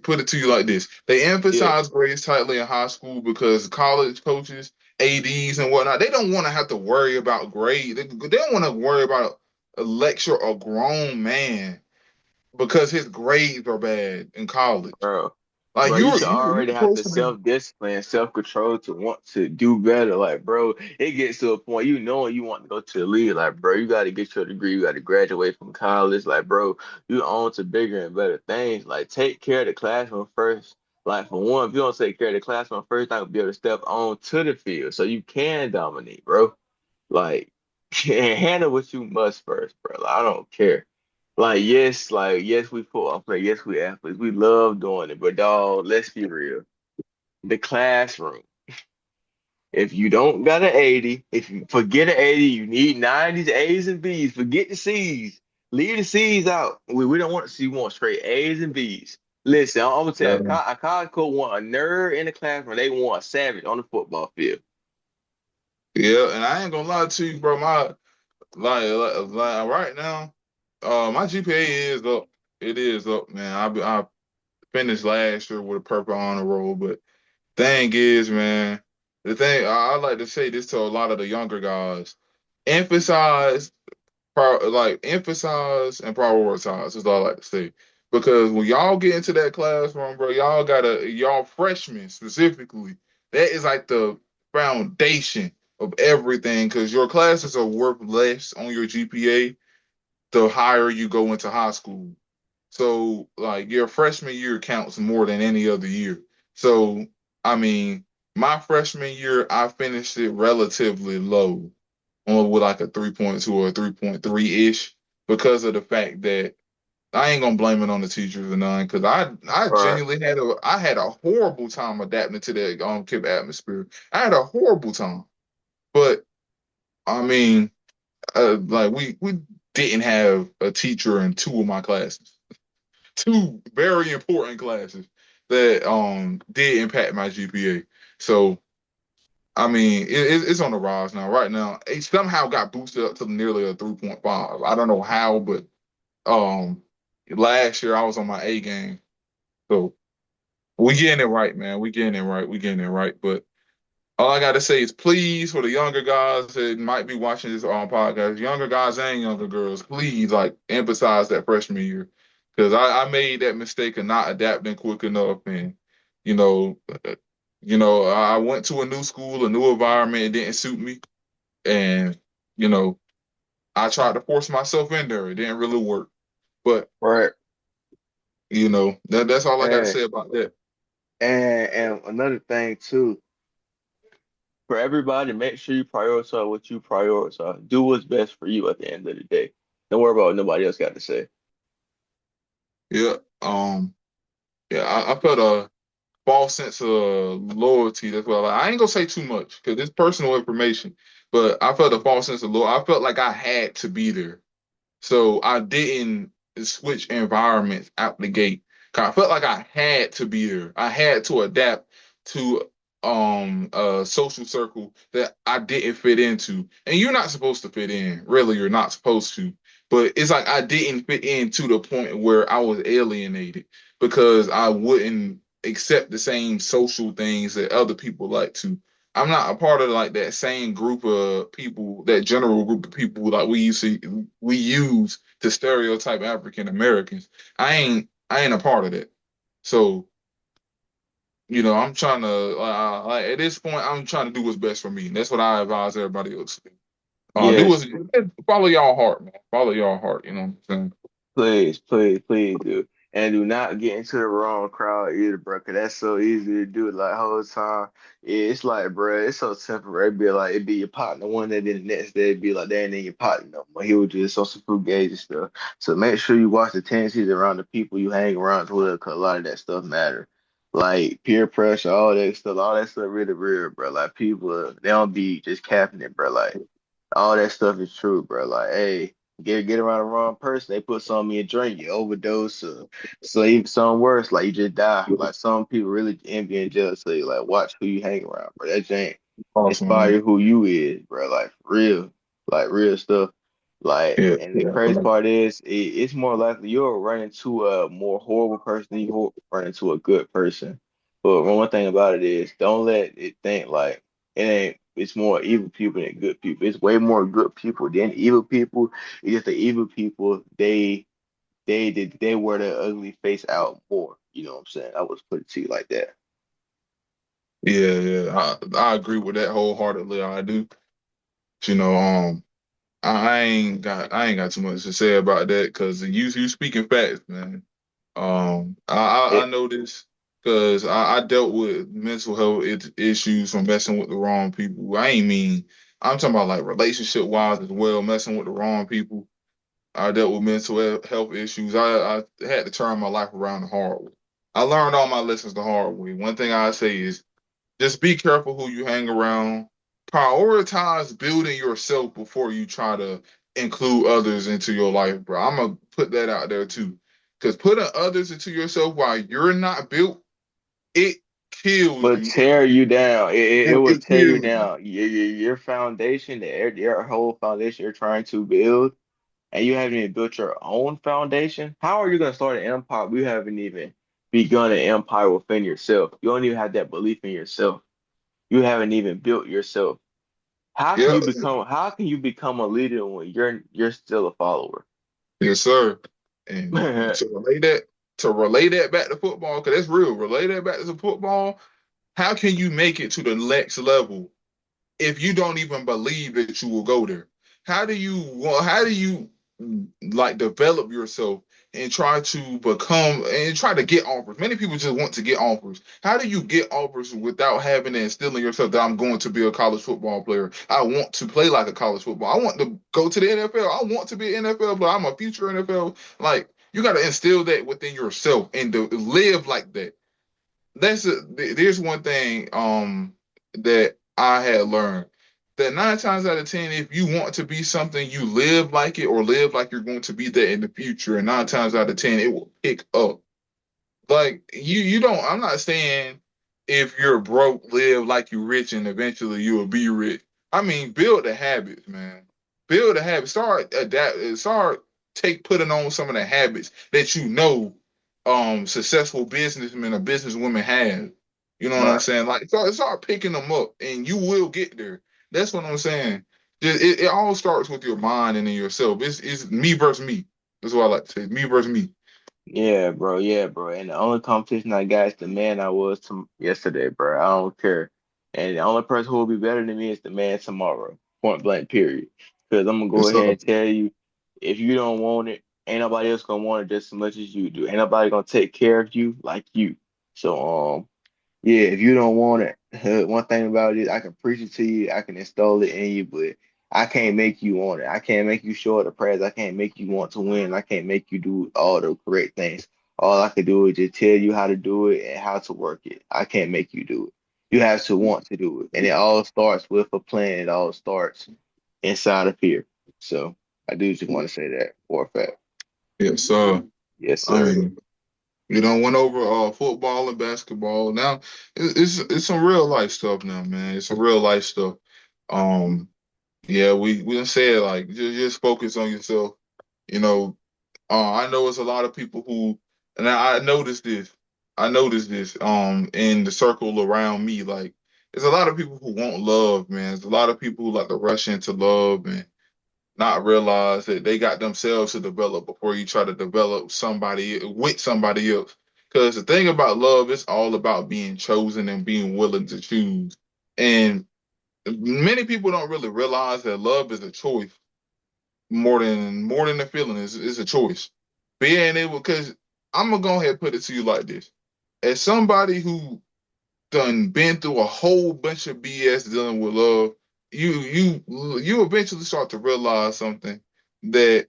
put it to you like this: they yeah, emphasize grades tightly in high school because college coaches, ADs, and whatnot, they don't want to have to worry about grades. They don't want to worry about a lecture a grown man because his grades are bad in college. bro. Like Bro, you you're should you're already have the supposed to be. self-discipline, self-control to want to do better. Like, bro, it gets to a point you know you want to go to the league. Like, bro, you got to get your degree. You got to graduate from college. Like, bro, you on to bigger and better things. Like, take care of the classroom first. Like, for one, if you don't take care of the classroom first, you're not gonna be able to step on to the field so you can dominate, bro. Like, handle what you must first, bro. Like, I don't care. Like, yes, we football play, yes, we athletes. We love doing it, but dog, let's be real. The classroom. If you don't got an 80, if you forget an 80, you need 90s, A's and B's. Forget the C's. Leave the C's out. We don't want to see, we want straight A's and B's. Listen, I'm gonna tell you, Yeah. a college coach want a nerd in the classroom. They want a savage on the football field. Yeah, and I ain't gonna lie to you, bro. My like right now, my GPA is up. It is up, man. I finished last year with a purple honor roll, but thing is, man, the thing I like to say this to a lot of the younger guys: emphasize emphasize and prioritize is all I like to say. Because when y'all get into that classroom, bro, y'all freshmen specifically, that is like the foundation of everything. Because your classes are worth less on your GPA the higher you go into high school. So like your freshman year counts more than any other year. So I mean, my freshman year, I finished it relatively low on with like a 3.2 or a 3.3 ish because of the fact that I ain't gonna blame it on the teachers or none because I Right. genuinely had a horrible time adapting to that KIP atmosphere. I had a horrible time, but I mean, like we didn't have a teacher in two of my classes, two very important classes that did impact my GPA. So I mean, it's on the rise now. Right now, it somehow got boosted up to nearly a 3.5. I don't know how, but um, last year I was on my A game. So we getting it right, man. We getting it right. We getting it right. But all I gotta say is please for the younger guys that might be watching this podcast, younger guys and younger girls, please like emphasize that freshman year. Because I made that mistake of not adapting quick enough and you know I went to a new school, a new environment. It didn't suit me, and you know, I tried to force myself in there. It didn't really work. But Right. that's all I got to And say about that. and another thing too, for everybody, make sure you prioritize what you prioritize. Do what's best for you at the end of the day. Don't worry about what nobody else got to say. Yeah. Yeah. I felt a false sense of loyalty. That's well. I ain't gonna say too much because it's personal information. But I felt a false sense of loyalty. I felt like I had to be there. So I didn't switch environments out the gate. 'Cause I felt like I had to be there. I had to adapt to a social circle that I didn't fit into. And you're not supposed to fit in. Really, you're not supposed to. But it's like I didn't fit in to the point where I was alienated because I wouldn't accept the same social things that other people like to. I'm not a part of like that same group of people, that general group of people like we use to stereotype African Americans. I ain't a part of that. So, I'm trying to like at this point I'm trying to do what's best for me. And that's what I advise everybody else to do. Do Yes, what's follow y'all heart, man. Follow y'all heart, you know what I'm saying? please, please, please do. And do not get into the wrong crowd either, bro, 'cause that's so easy to do. Like, whole time, yeah, it's like, bro, it's so temporary. It'd be like, it'd be your partner one day, then the next day, it'd be like, that ain't even your partner no more. He was just on some fruit gauge and stuff. So make sure you watch the tendencies around the people you hang around with, because a lot of that stuff matter. Like peer pressure, all that stuff really real, bro. Like, people, they don't be just capping it, bro. Like, all that stuff is true, bro. Like, hey, get around the wrong person, they put something in your drink, you overdose, or so even something worse, like you just die. Like some people really envy and jealous of you. Like, watch who you hang around, bro. That ain't Awesome, man. inspire who you is, bro. Like real stuff. Like, Yeah, and the yeah. crazy part is, it's more likely you'll run into a more horrible person than run into a good person. But one thing about it is, don't let it think like it ain't. It's more evil people than good people. It's way more good people than evil people. It's just the evil people. They wear the ugly face out more. You know what I'm saying? I was put it to you like that. Yeah, yeah. I agree with that wholeheartedly. I do. You know, I ain't got too much to say about that because you speaking facts, man. I It, know this because I dealt with mental health issues from messing with the wrong people. I'm talking about like relationship wise as well, messing with the wrong people. I dealt with mental health issues. I had to turn my life around the hard way. I learned all my lessons the hard way. One thing I say is just be careful who you hang around. Prioritize building yourself before you try to include others into your life, bro. I'm gonna put that out there too. Because putting others into yourself while you're not built, it kills but you. tear you down. It will It tear you kills you. down. Your foundation, your whole foundation you're trying to build, and you haven't even built your own foundation. How are you gonna start an empire? You haven't even begun an empire within yourself. You don't even have that belief in yourself. You haven't even built yourself. Yeah, How can you become a leader when you're still a follower? yes, sir. And to relay that back to football, because that's real. Relay that back to football. How can you make it to the next level if you don't even believe that you will go there? How do you like develop yourself and try to become and try to get offers? Many people just want to get offers. How do you get offers without having to instill in yourself that I'm going to be a college football player? I want to play like a college football. I want to go to the NFL. I want to be an NFL player. I'm a future NFL. Like you got to instill that within yourself and to live like that. There's one thing that I had learned that 9 times out of 10, if you want to be something, you live like it or live like you're going to be that in the future, and 9 times out of 10, it will pick up. Like you don't. I'm not saying if you're broke, live like you're rich, and eventually you will be rich. I mean, build the habits, man. Build a habit. Start adapt. Start putting on some of the habits that successful businessmen or businesswomen have. You know what I'm Right. saying? Like start picking them up, and you will get there. That's what I'm saying. It all starts with your mind and in yourself. It's me versus me. That's what I like to say. Me versus me. Yeah, bro. Yeah, bro. And the only competition I got is the man I was to yesterday, bro. I don't care. And the only person who will be better than me is the man tomorrow. Point blank, period. Because I'm gonna go Yes, ahead sir. and tell you, if you don't want it, ain't nobody else gonna want it just as much as you do. Ain't nobody gonna take care of you like you. So, yeah, if you don't want it, one thing about it is I can preach it to you, I can install it in you, but I can't make you want it. I can't make you show the prayers. I can't make you want to win. I can't make you do all the correct things. All I can do is just tell you how to do it and how to work it. I can't make you do it. You have to want to do it. And it all starts with a plan. It all starts inside of here. So I do just want to say that for a fact. Yes, sir. Yes, I sir. mean, you know, went over football and basketball. Now it's some real life stuff now, man. It's some real life stuff. Um, yeah, we done said like just focus on yourself. You know, I know it's a lot of people who, and I noticed this. I noticed this in the circle around me. Like, there's a lot of people who want love, man. There's a lot of people who like to rush into love and not realize that they got themselves to develop before you try to develop somebody with somebody else. Because the thing about love is all about being chosen and being willing to choose. And many people don't really realize that love is a choice more than a feeling is a choice. Being able, because I'm gonna go ahead and put it to you like this: as somebody who done been through a whole bunch of BS dealing with love, you eventually start to realize something that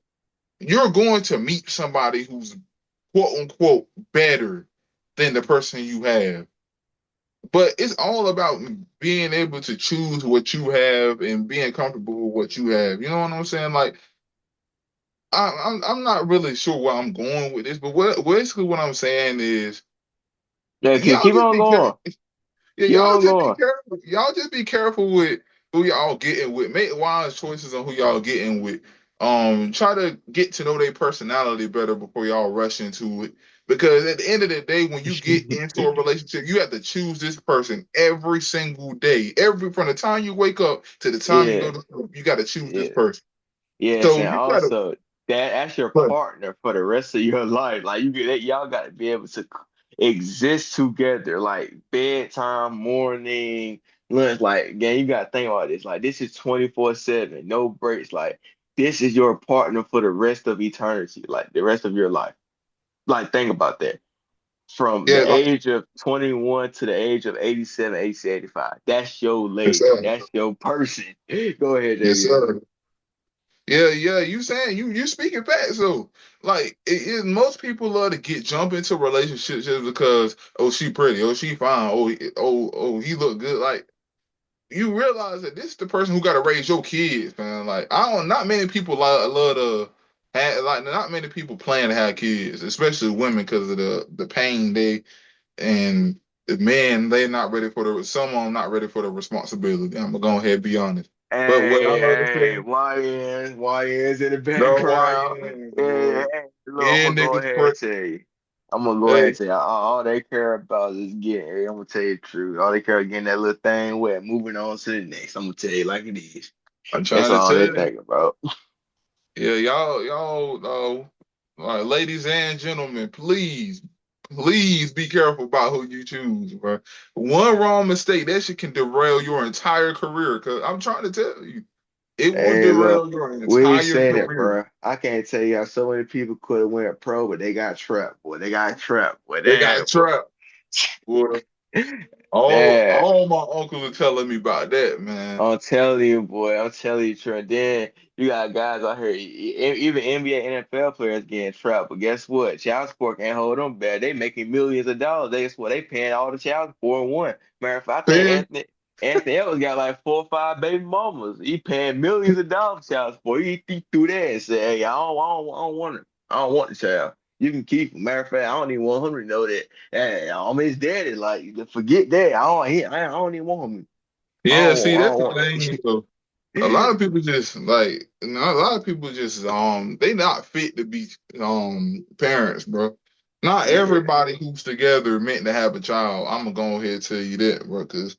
you're going to meet somebody who's quote unquote better than the person you have. But it's all about being able to choose what you have and being comfortable with what you have. You know what I'm saying? Like I'm not really sure where I'm going with this, but basically what I'm saying is Yeah, y'all keep just on be careful. going. Yeah, Keep y'all on just be going. careful. Y'all just be careful with who y'all getting with. Make wise choices on who y'all getting with. Try to get to know their personality better before y'all rush into it. Because at the end of the day, when you get into a relationship, you have to choose this person every single day. Every from the time you wake up to the time you Yeah, go to sleep, you got to choose this yeah. person. Yes, So and you gotta. also that's your But partner for the rest of your life. Like you get that, y'all got to be able to exist together, like bedtime, morning, lunch. Like again, you got to think about this. Like this is 24/7, no breaks. Like this is your partner for the rest of eternity, like the rest of your life. Like think about that. From yeah, the like age of 21 to the age of 87, 80, 85. That's your yes, lady. sir. That's your person. Go ahead, Yes, JV. sir. Yeah, yeah. You saying you speaking facts though. Like most people love to get jump into relationships just because oh she pretty, oh she fine, oh he look good. Like you realize that this is the person who got to raise your kids, man. Like I don't, not many people love to have, like not many people plan to have kids, especially women because of the pain they and the men they not ready for the some of them not ready for the responsibility. I'm gonna go ahead and be honest. But what I love to Hey, say, YN's in the no background. YN Hey, boy, hey, look, I'm yeah gonna go niggas ahead pray. and tell you. I'm gonna go ahead Hey, and tell you. All they care about is getting. Hey, I'm gonna tell you the truth. All they care about getting that little thing wet, moving on to the next. I'm gonna tell you like it is. I'm That's trying to all they tell you. think about. Yeah, ladies and gentlemen, please be careful about who you choose, bro. One wrong mistake, that shit can derail your entire career. Cause I'm trying to tell you, it will Hey, look, derail your we ain't entire saying it, career. bro. I can't tell you how so many people could have went pro, but they got trapped, boy. They got trapped, boy. They got Damn, boy. trapped, boy. All Damn. all my uncles are telling me about that, man. I'm telling you, boy. I'm telling you, Trent. Then you got guys out here, even NBA, NFL players getting trapped. But guess what? Child support can't hold them back. They making millions of dollars. They what they paying all the child support in one. Matter of fact, I think See? Anthony Edwards got like 4 or 5 baby mamas. He paying millions of dollars for child support. He threw that and said, "Hey, I don't want it. I don't want the child. You can keep him. Matter of fact, I don't even want him to know that. Hey, I'm his daddy. Like, forget that. I don't even want him. Yeah, see, I that's don't the want." thing. So a lot of people just like a lot of people just they not fit to be parents, bro. Not Yeah. everybody who's together meant to have a child. I'm gonna go ahead and tell you that, bro, because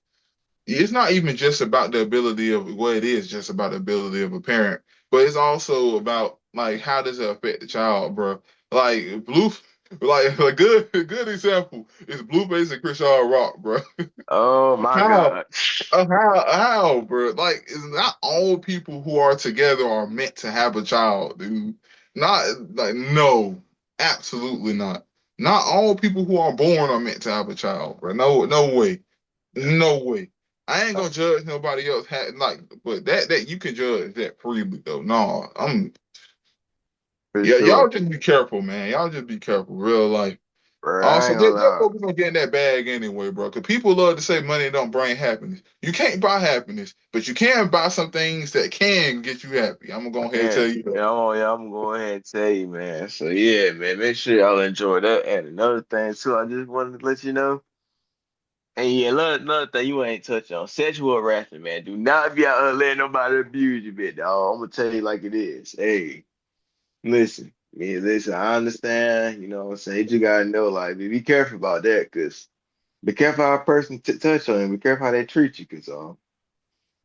it's not even just about the ability of well, it is just about the ability of a parent, but it's also about like how does it affect the child, bro? Like blue. Like a good example is Blueface and Krishan Rock, bro. Oh my How? God. How, bro? Like, it's not all people who are together are meant to have a child, dude. Not like no, absolutely not. Not all people who are born are meant to have a child, bro. No, no way, no way. I ain't gonna judge nobody else like, but that you can judge that freely though. No, For yeah, y'all sure. just be careful, man. Y'all just be careful, real life. Bro, I Also, ain't gonna just lie. focus on getting that bag anyway, bro. Because people love to say money don't bring happiness. You can't buy happiness, but you can buy some things that can get you happy. I'm gonna go ahead and Yeah, tell you that. I'm gonna go ahead and tell you, man. So yeah, man, make sure y'all enjoy that. And another thing too, I just wanted to let you know. And yeah, another thing you ain't touch on, sexual harassment, man. Do not be out here letting nobody abuse you, bit dog. I'm gonna tell you like it is. Hey, listen, I understand, you know what I'm saying? You just gotta know, like, be careful about that, cause be careful how a person t touch on you, be careful how they treat you, cause Oh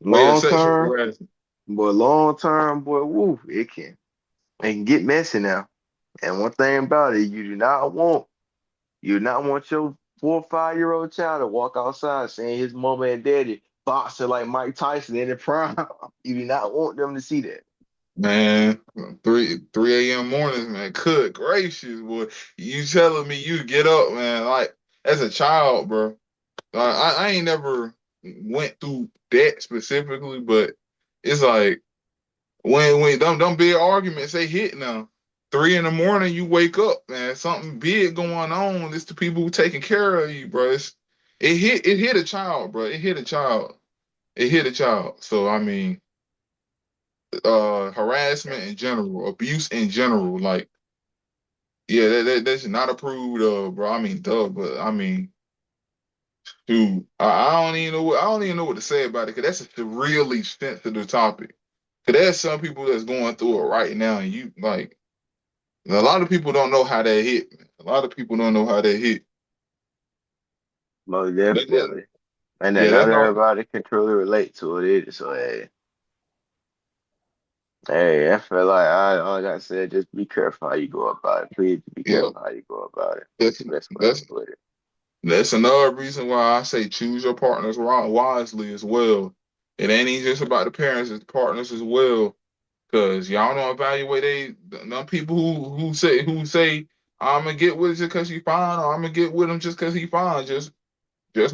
yeah, long sexual term, harassment. long term, boy, woo, it can get messy now. And one thing about it, you do not want your 4 or 5 year old child to walk outside saying his mama and daddy boxing like Mike Tyson in the prime. You do not want them to see that. Man, 3 a.m. mornings, man. Good gracious, boy. You telling me you get up, man, like as a child, bro. I ain't never went through that specifically, but it's like when them big arguments they hit now. 3 in the morning, you wake up, man. Something big going on. It's the people who taking care of you, bro. It hit a child, bro. It hit a child. It hit a child. So I mean, harassment in general, abuse in general, like yeah, that's not approved of, bro. I mean, duh, but I mean, dude, I don't even know what to say about it because that's a really sensitive topic. Because there's some people that's going through it right now, and you like. A lot of people don't know how that hit. Man. A lot of people don't know how that hit. Most But yeah, definitely. And then yeah, not that's all. everybody can truly relate to it either. So hey, I feel like like I said, just be careful how you go about it. Please be Yeah, careful how you go about it. That's that's the best way to that's put it. that's another reason why I say choose your partners wisely as well. It ain't even just about the parents; it's the partners as well. Cause y'all don't evaluate them people who say I'm gonna get with it just cause he fine, or I'm gonna get with him just cause he fine. Just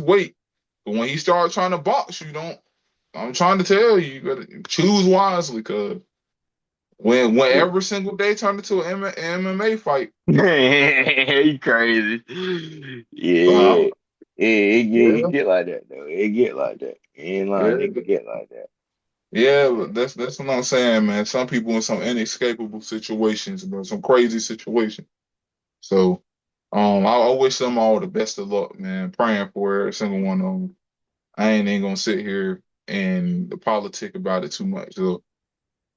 wait. But when he starts trying to box you, don't. I'm trying to tell you, you gotta choose wisely, cause when Yeah. every single day turned into an MMA fight, You crazy. uh, Yeah. It yeah, get like that though. It get like that. You ain't lying, yeah, it can get like that. yeah. But that's what I'm saying, man. Some people in some inescapable situations, bro, some crazy situations. So, I wish them all the best of luck, man. Praying for every single one of them. I ain't even gonna sit here and politic about it too much. So,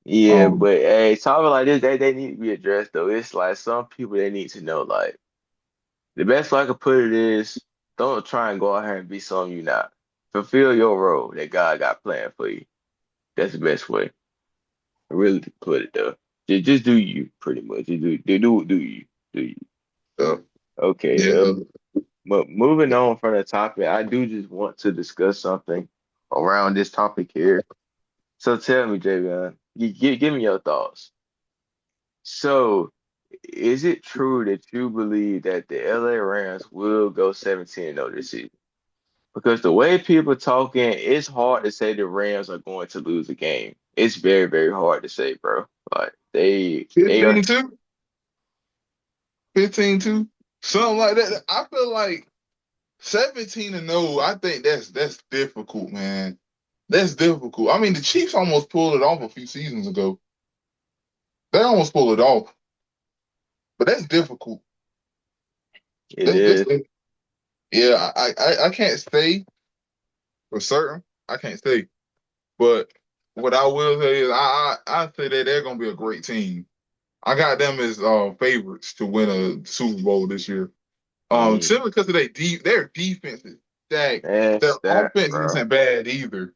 Yeah, um, but hey, talking like this, they need to be addressed though. It's like some people they need to know, like the best way I could put it is don't try and go out here and be something you're not. Fulfill your role that God got planned for you. That's the best way, really to put it though. Just do you pretty much. Just do you. Do you. uh, Okay, yeah, but moving on from the topic, I do just want to discuss something around this topic here. So tell me, Javion, give me your thoughts. So, is it true that you believe that the LA Rams will go 17-0 this season? Because the way people talking, it's hard to say the Rams are going to lose a game. It's very, very hard to say, bro. Like they are. 15-2, 15-2, something like that. I feel like 17-0. I think that's difficult, man. That's difficult. I mean, the Chiefs almost pulled it off a few seasons ago. They almost pulled it off, but that's difficult. It That's is. difficult. Yeah, I can't say for certain. I can't say, but what I will say is I say that they're gonna be a great team. I got them as favorites to win a Super Bowl this year. Mm, Simply because of their defense is stacked. Their that's that, offense bro. isn't bad either.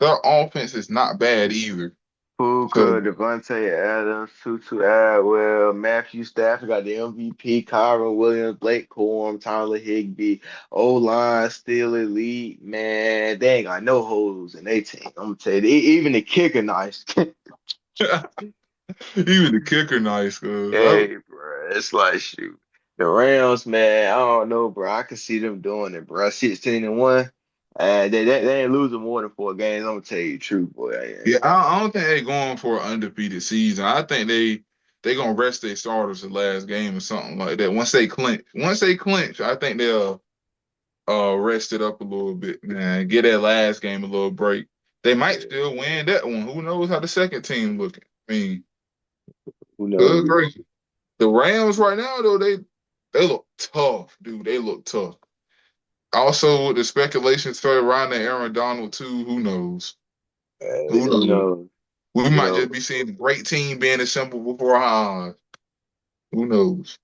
Their offense is not bad either. Puka, So Devontae Adams, Tutu Atwell, Matthew Stafford got the MVP, Kyron Williams, Blake Corum, Tyler Higbee, O-line still elite, man. They ain't got no holes in their team. I'm gonna tell you, even the kicker nice. even the kicker nice, cuz. Hey, bro, it's like shoot. The Rams, man, I don't know, bro. I can see them doing it, bro. 16-1. They ain't losing more than 4 games. I'm gonna tell you the truth, boy. Yeah, I don't think they going for an undefeated season. I think they gonna rest their starters the last game or something like that. Once they clinch, I think they'll rest it up a little bit, man. Get that last game a little break. They might Yeah, still win that one. Who knows how the second team looking? I mean, who good knows? gracious. The Rams right now though, they look tough, dude. They look tough. Also, the speculation started around the Aaron Donald too. Who knows? Who Who knows? knows? We You might know, just be seeing a great team being assembled before our eyes. Who knows?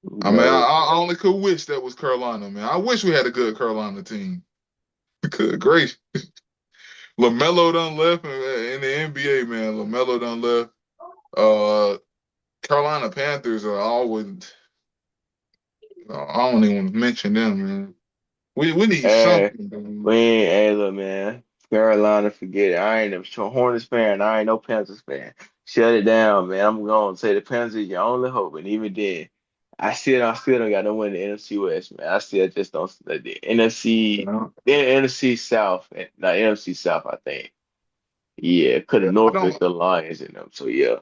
who I mean, knows? I only could wish that was Carolina, man. I wish we had a good Carolina team. Good gracious. LaMelo done left in the NBA, man. LaMelo done left. Uh, Carolina Panthers are always. I don't even want to mention them, man. We need Hey, something, man. we ain't, hey, look, man. Carolina, forget it. I ain't a Hornets fan. I ain't no Panthers fan. Shut it down, man. I'm going to say the Panthers is your only hope, and even then, I still don't got no win in the NFC West, man. I still just don't. The NFC, the NFC South, not NFC South, I think. Yeah, could have I North don't. picked the Lions in them. So yeah,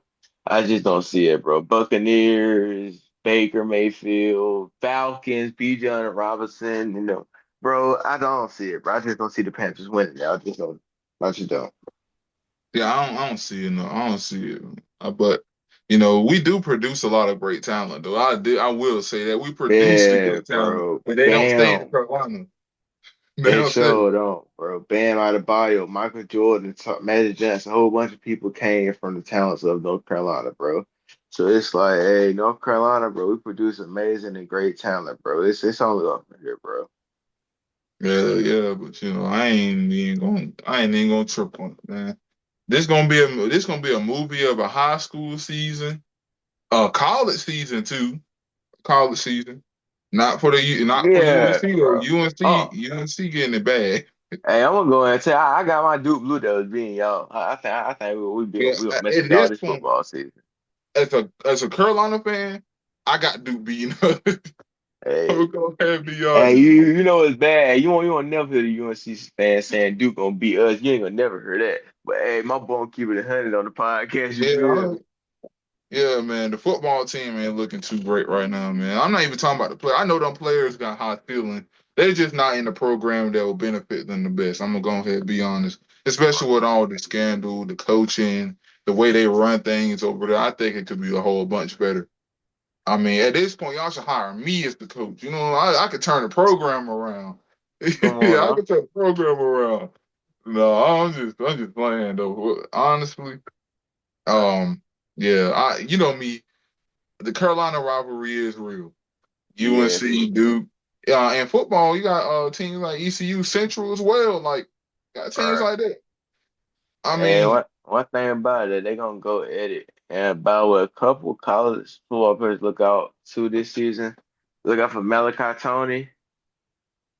I just don't see it, bro. Buccaneers, Baker Mayfield, Falcons, Bijan Robinson, bro. I don't see it, bro. I just don't see the Panthers winning. I just don't. I just don't. Yeah, I don't see it. No, I don't see it. But we do produce a lot of great talent, though. I will say that we produce the Yeah, good talent, bro. but they don't stay in Bam. Carolina. They They don't stay. showed on, bro. Bam Adebayo, Michael Jordan, Magic Johnson, a whole bunch of people came from the talents of North Carolina, bro. So it's like, hey, North Carolina, bro, we produce amazing and great talent, bro. It's only up from here, bro. Yeah, yeah, but I ain't even gonna trip on it, man. This gonna be a movie of a high school season, college season too, college season. Not for Yeah, UNC though. bro. Oh, UNC getting it bad. hey, I'm gonna go ahead and tell you, I got my Duke Blue Devils being y'all. I think Yeah, we gonna mess in with y'all this this one, football season. as a Carolina fan, I got Duke beating us. I'm Hey, gonna go ahead and be hey, honest. you know it's bad. You won't never hear the UNC fan saying Duke gonna beat us. You ain't gonna never hear that. But hey, my boy keep it 100 on the podcast. You feel Yeah, me? yeah, man. The football team ain't looking too great right now, man. I'm not even talking about the play. I know them players got high feeling. They're just not in the program that will benefit them the best. I'm gonna go ahead and be honest. Especially with all the scandal, the coaching, the way they run things over there. I think it could be a whole bunch better. I mean, at this point, y'all should hire me as the coach. I could turn the program around. Come on Yeah, I now. could turn the program around. No, I'm just playing though. Honestly, um, yeah, you know me. The Carolina rivalry is real. Yeah. UNC, Duke, and football. You got teams like ECU Central as well. Like, got teams Right. like that. I And mean, one thing about it, they gonna go at it. And about what a couple college football players look out to this season. Look out for Malachi Tony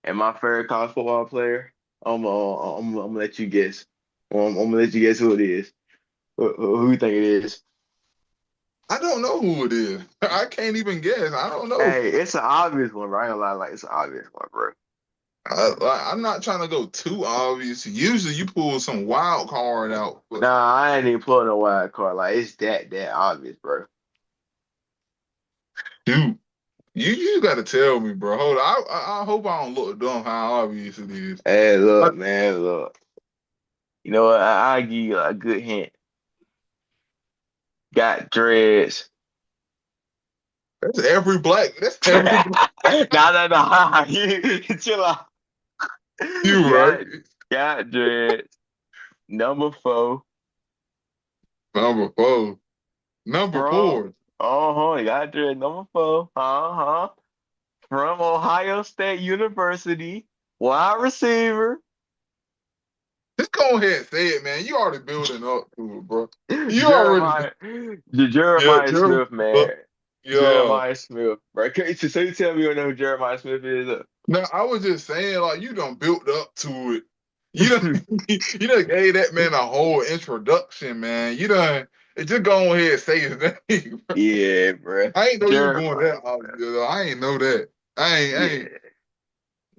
and my favorite college football player. I'm gonna let you guess. I'm gonna let you guess who it is. Who you think it is? I don't know who it is. I can't even guess. I don't know. Hey, it's an obvious one, bro. I ain't gonna lie, like it's an obvious one, bro. I'm not trying to go too obvious. Usually, you pull some wild card out, but Nah, I ain't even pulling no wild card. Like it's that obvious, bro. dude, you got to tell me, bro. Hold on. I hope I don't look dumb. How obvious it is. Hey, Like, look, man, look. You know what? I give you a good hint. Got dreads. that's every black. That's every black. Nah. Chill out. You right. Got got dreads. Number 4 Number four. Number from four. got dreads. Number 4. From Ohio State University. Wide receiver. Just go ahead and say it, man. You already building up to it, bro. You already, Jeremiah, yeah, Jeremiah Jeremy. Smith, man. Yeah. Jeremiah Smith, right? So you tell me you don't know who Jeremiah Smith is? Now I was just saying, like you done built up to it. You done, you done gave that man a whole introduction, man. You done, just go ahead and say his name, bro. Yeah, bro. I ain't know you were going Jeremiah, that obvious. I ain't know that. I ain't. yeah.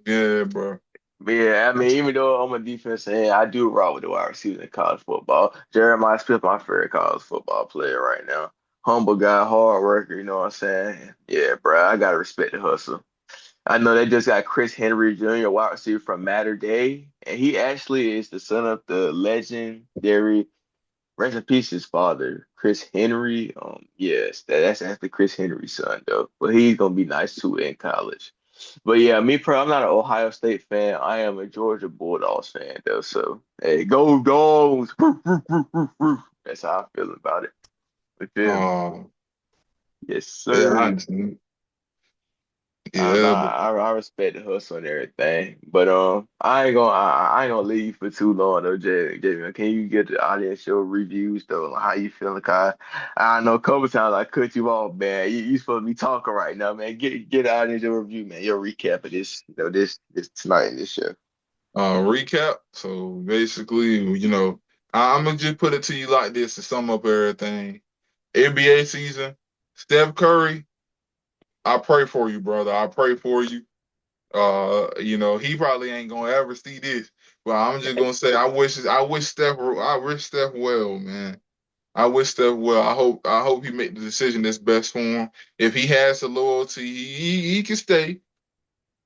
Yeah, bro. But yeah, I mean, even though I'm a defense end, I do rock with the wide receiver in college football. Jeremiah Smith, my favorite college football player right now. Humble guy, hard worker, you know what I'm saying? Yeah, bro, I gotta respect the hustle. I know they just got Chris Henry Jr., wide receiver from Mater Day, and he actually is the son of the legendary, rest in peace, his father, Chris Henry. Yes, that's the Chris Henry son though, but he's gonna be nice too in college. But yeah, I'm not an Ohio State fan. I am a Georgia Bulldogs fan though. So hey, go Dogs! That's how I feel about it. You feel me? Oh, Yes, yeah, I sir. understand. Nah, Yeah, but I respect the hustle and everything, but I ain't gonna leave you for too long though, Jay. Man. Can you get the audience your reviews though? Like, how you feeling? Cause I know a couple times I cut you off, man. You supposed to be talking right now, man. Get the audience your review, man. Your recap of this, this tonight in this show. recap. So basically, I'm gonna just put it to you like this to sum up everything. NBA season, Steph Curry, I pray for you, brother. I pray for you. He probably ain't gonna ever see this, but I'm just gonna say I wish Steph well, man. I wish Steph well. I hope he make the decision that's best for him. If he has the loyalty, he can stay.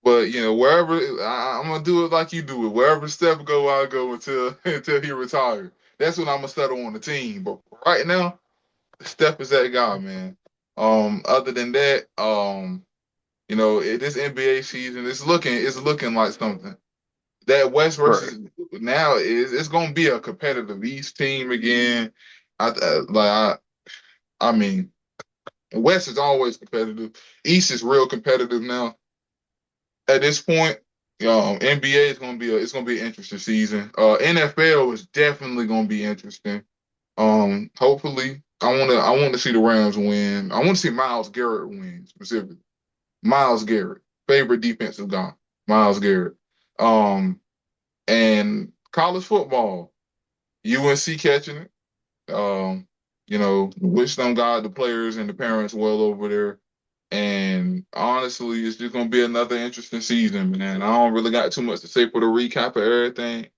But wherever I'm gonna do it like you do it. Wherever Steph go, I go until until he retires. That's when I'm gonna settle on the team. But right now, Steph is that guy, man. Other than that, this NBA season it's looking like something. That West Right. versus now it's gonna be a competitive East team again. I mean, West is always competitive. East is real competitive now. At this point, NBA is gonna be an interesting season. NFL is definitely gonna be interesting. Hopefully, I want to see the Rams win. I want to see Miles Garrett win specifically. Miles Garrett, favorite defensive guy, Miles Garrett. Um, and college football, UNC catching it. Wish them God, the players and the parents well over there. And honestly, it's just gonna be another interesting season, man. I don't really got too much to say for the recap of everything.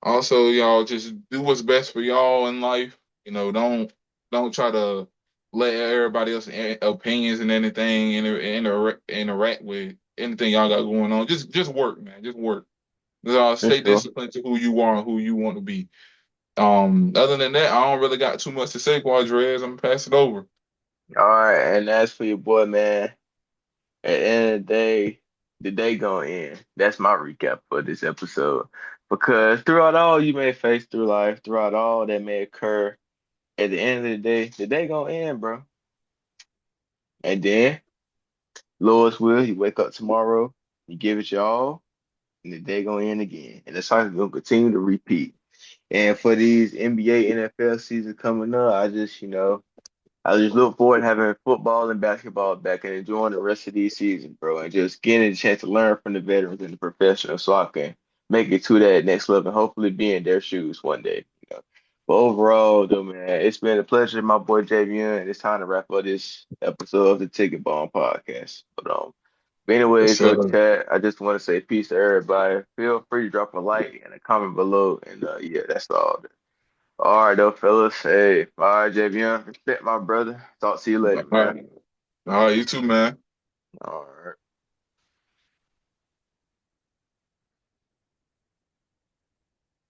Also, y'all just do what's best for y'all in life. Don't try to let everybody else's opinions and anything interact with anything y'all got going on. Just work, man. Just work. For Stay sure. disciplined to who you are and who you want to be. Other than that, I don't really got too much to say, Quadrez. I'm gonna pass it over. All right, and as for your boy, man, at the end of the day gonna end. That's my recap for this episode. Because throughout all you may face through life, throughout all that may occur, at the end of the day gonna end, bro. And then, Lord's will, you wake up tomorrow, you give it your all, and the day gonna end again. And the cycle gonna continue to repeat. And for these NBA, NFL season coming up, I just look forward to having football and basketball back and enjoying the rest of these seasons, bro, and just getting a chance to learn from the veterans and the professionals so I can make it to that next level and hopefully be in their shoes one day. But overall, though, man, it's been a pleasure, my boy JVN, and it's time to wrap up this episode of the Ticket Bomb podcast. But Yes, anyways, sir. though, Chad, I just want to say peace to everybody. Feel free to drop a like and a comment below, and yeah, that's all. All right, though, fellas. Hey, all right, JVN. Respect my brother. Talk to you All later, man. right. All right, you too, man. All right.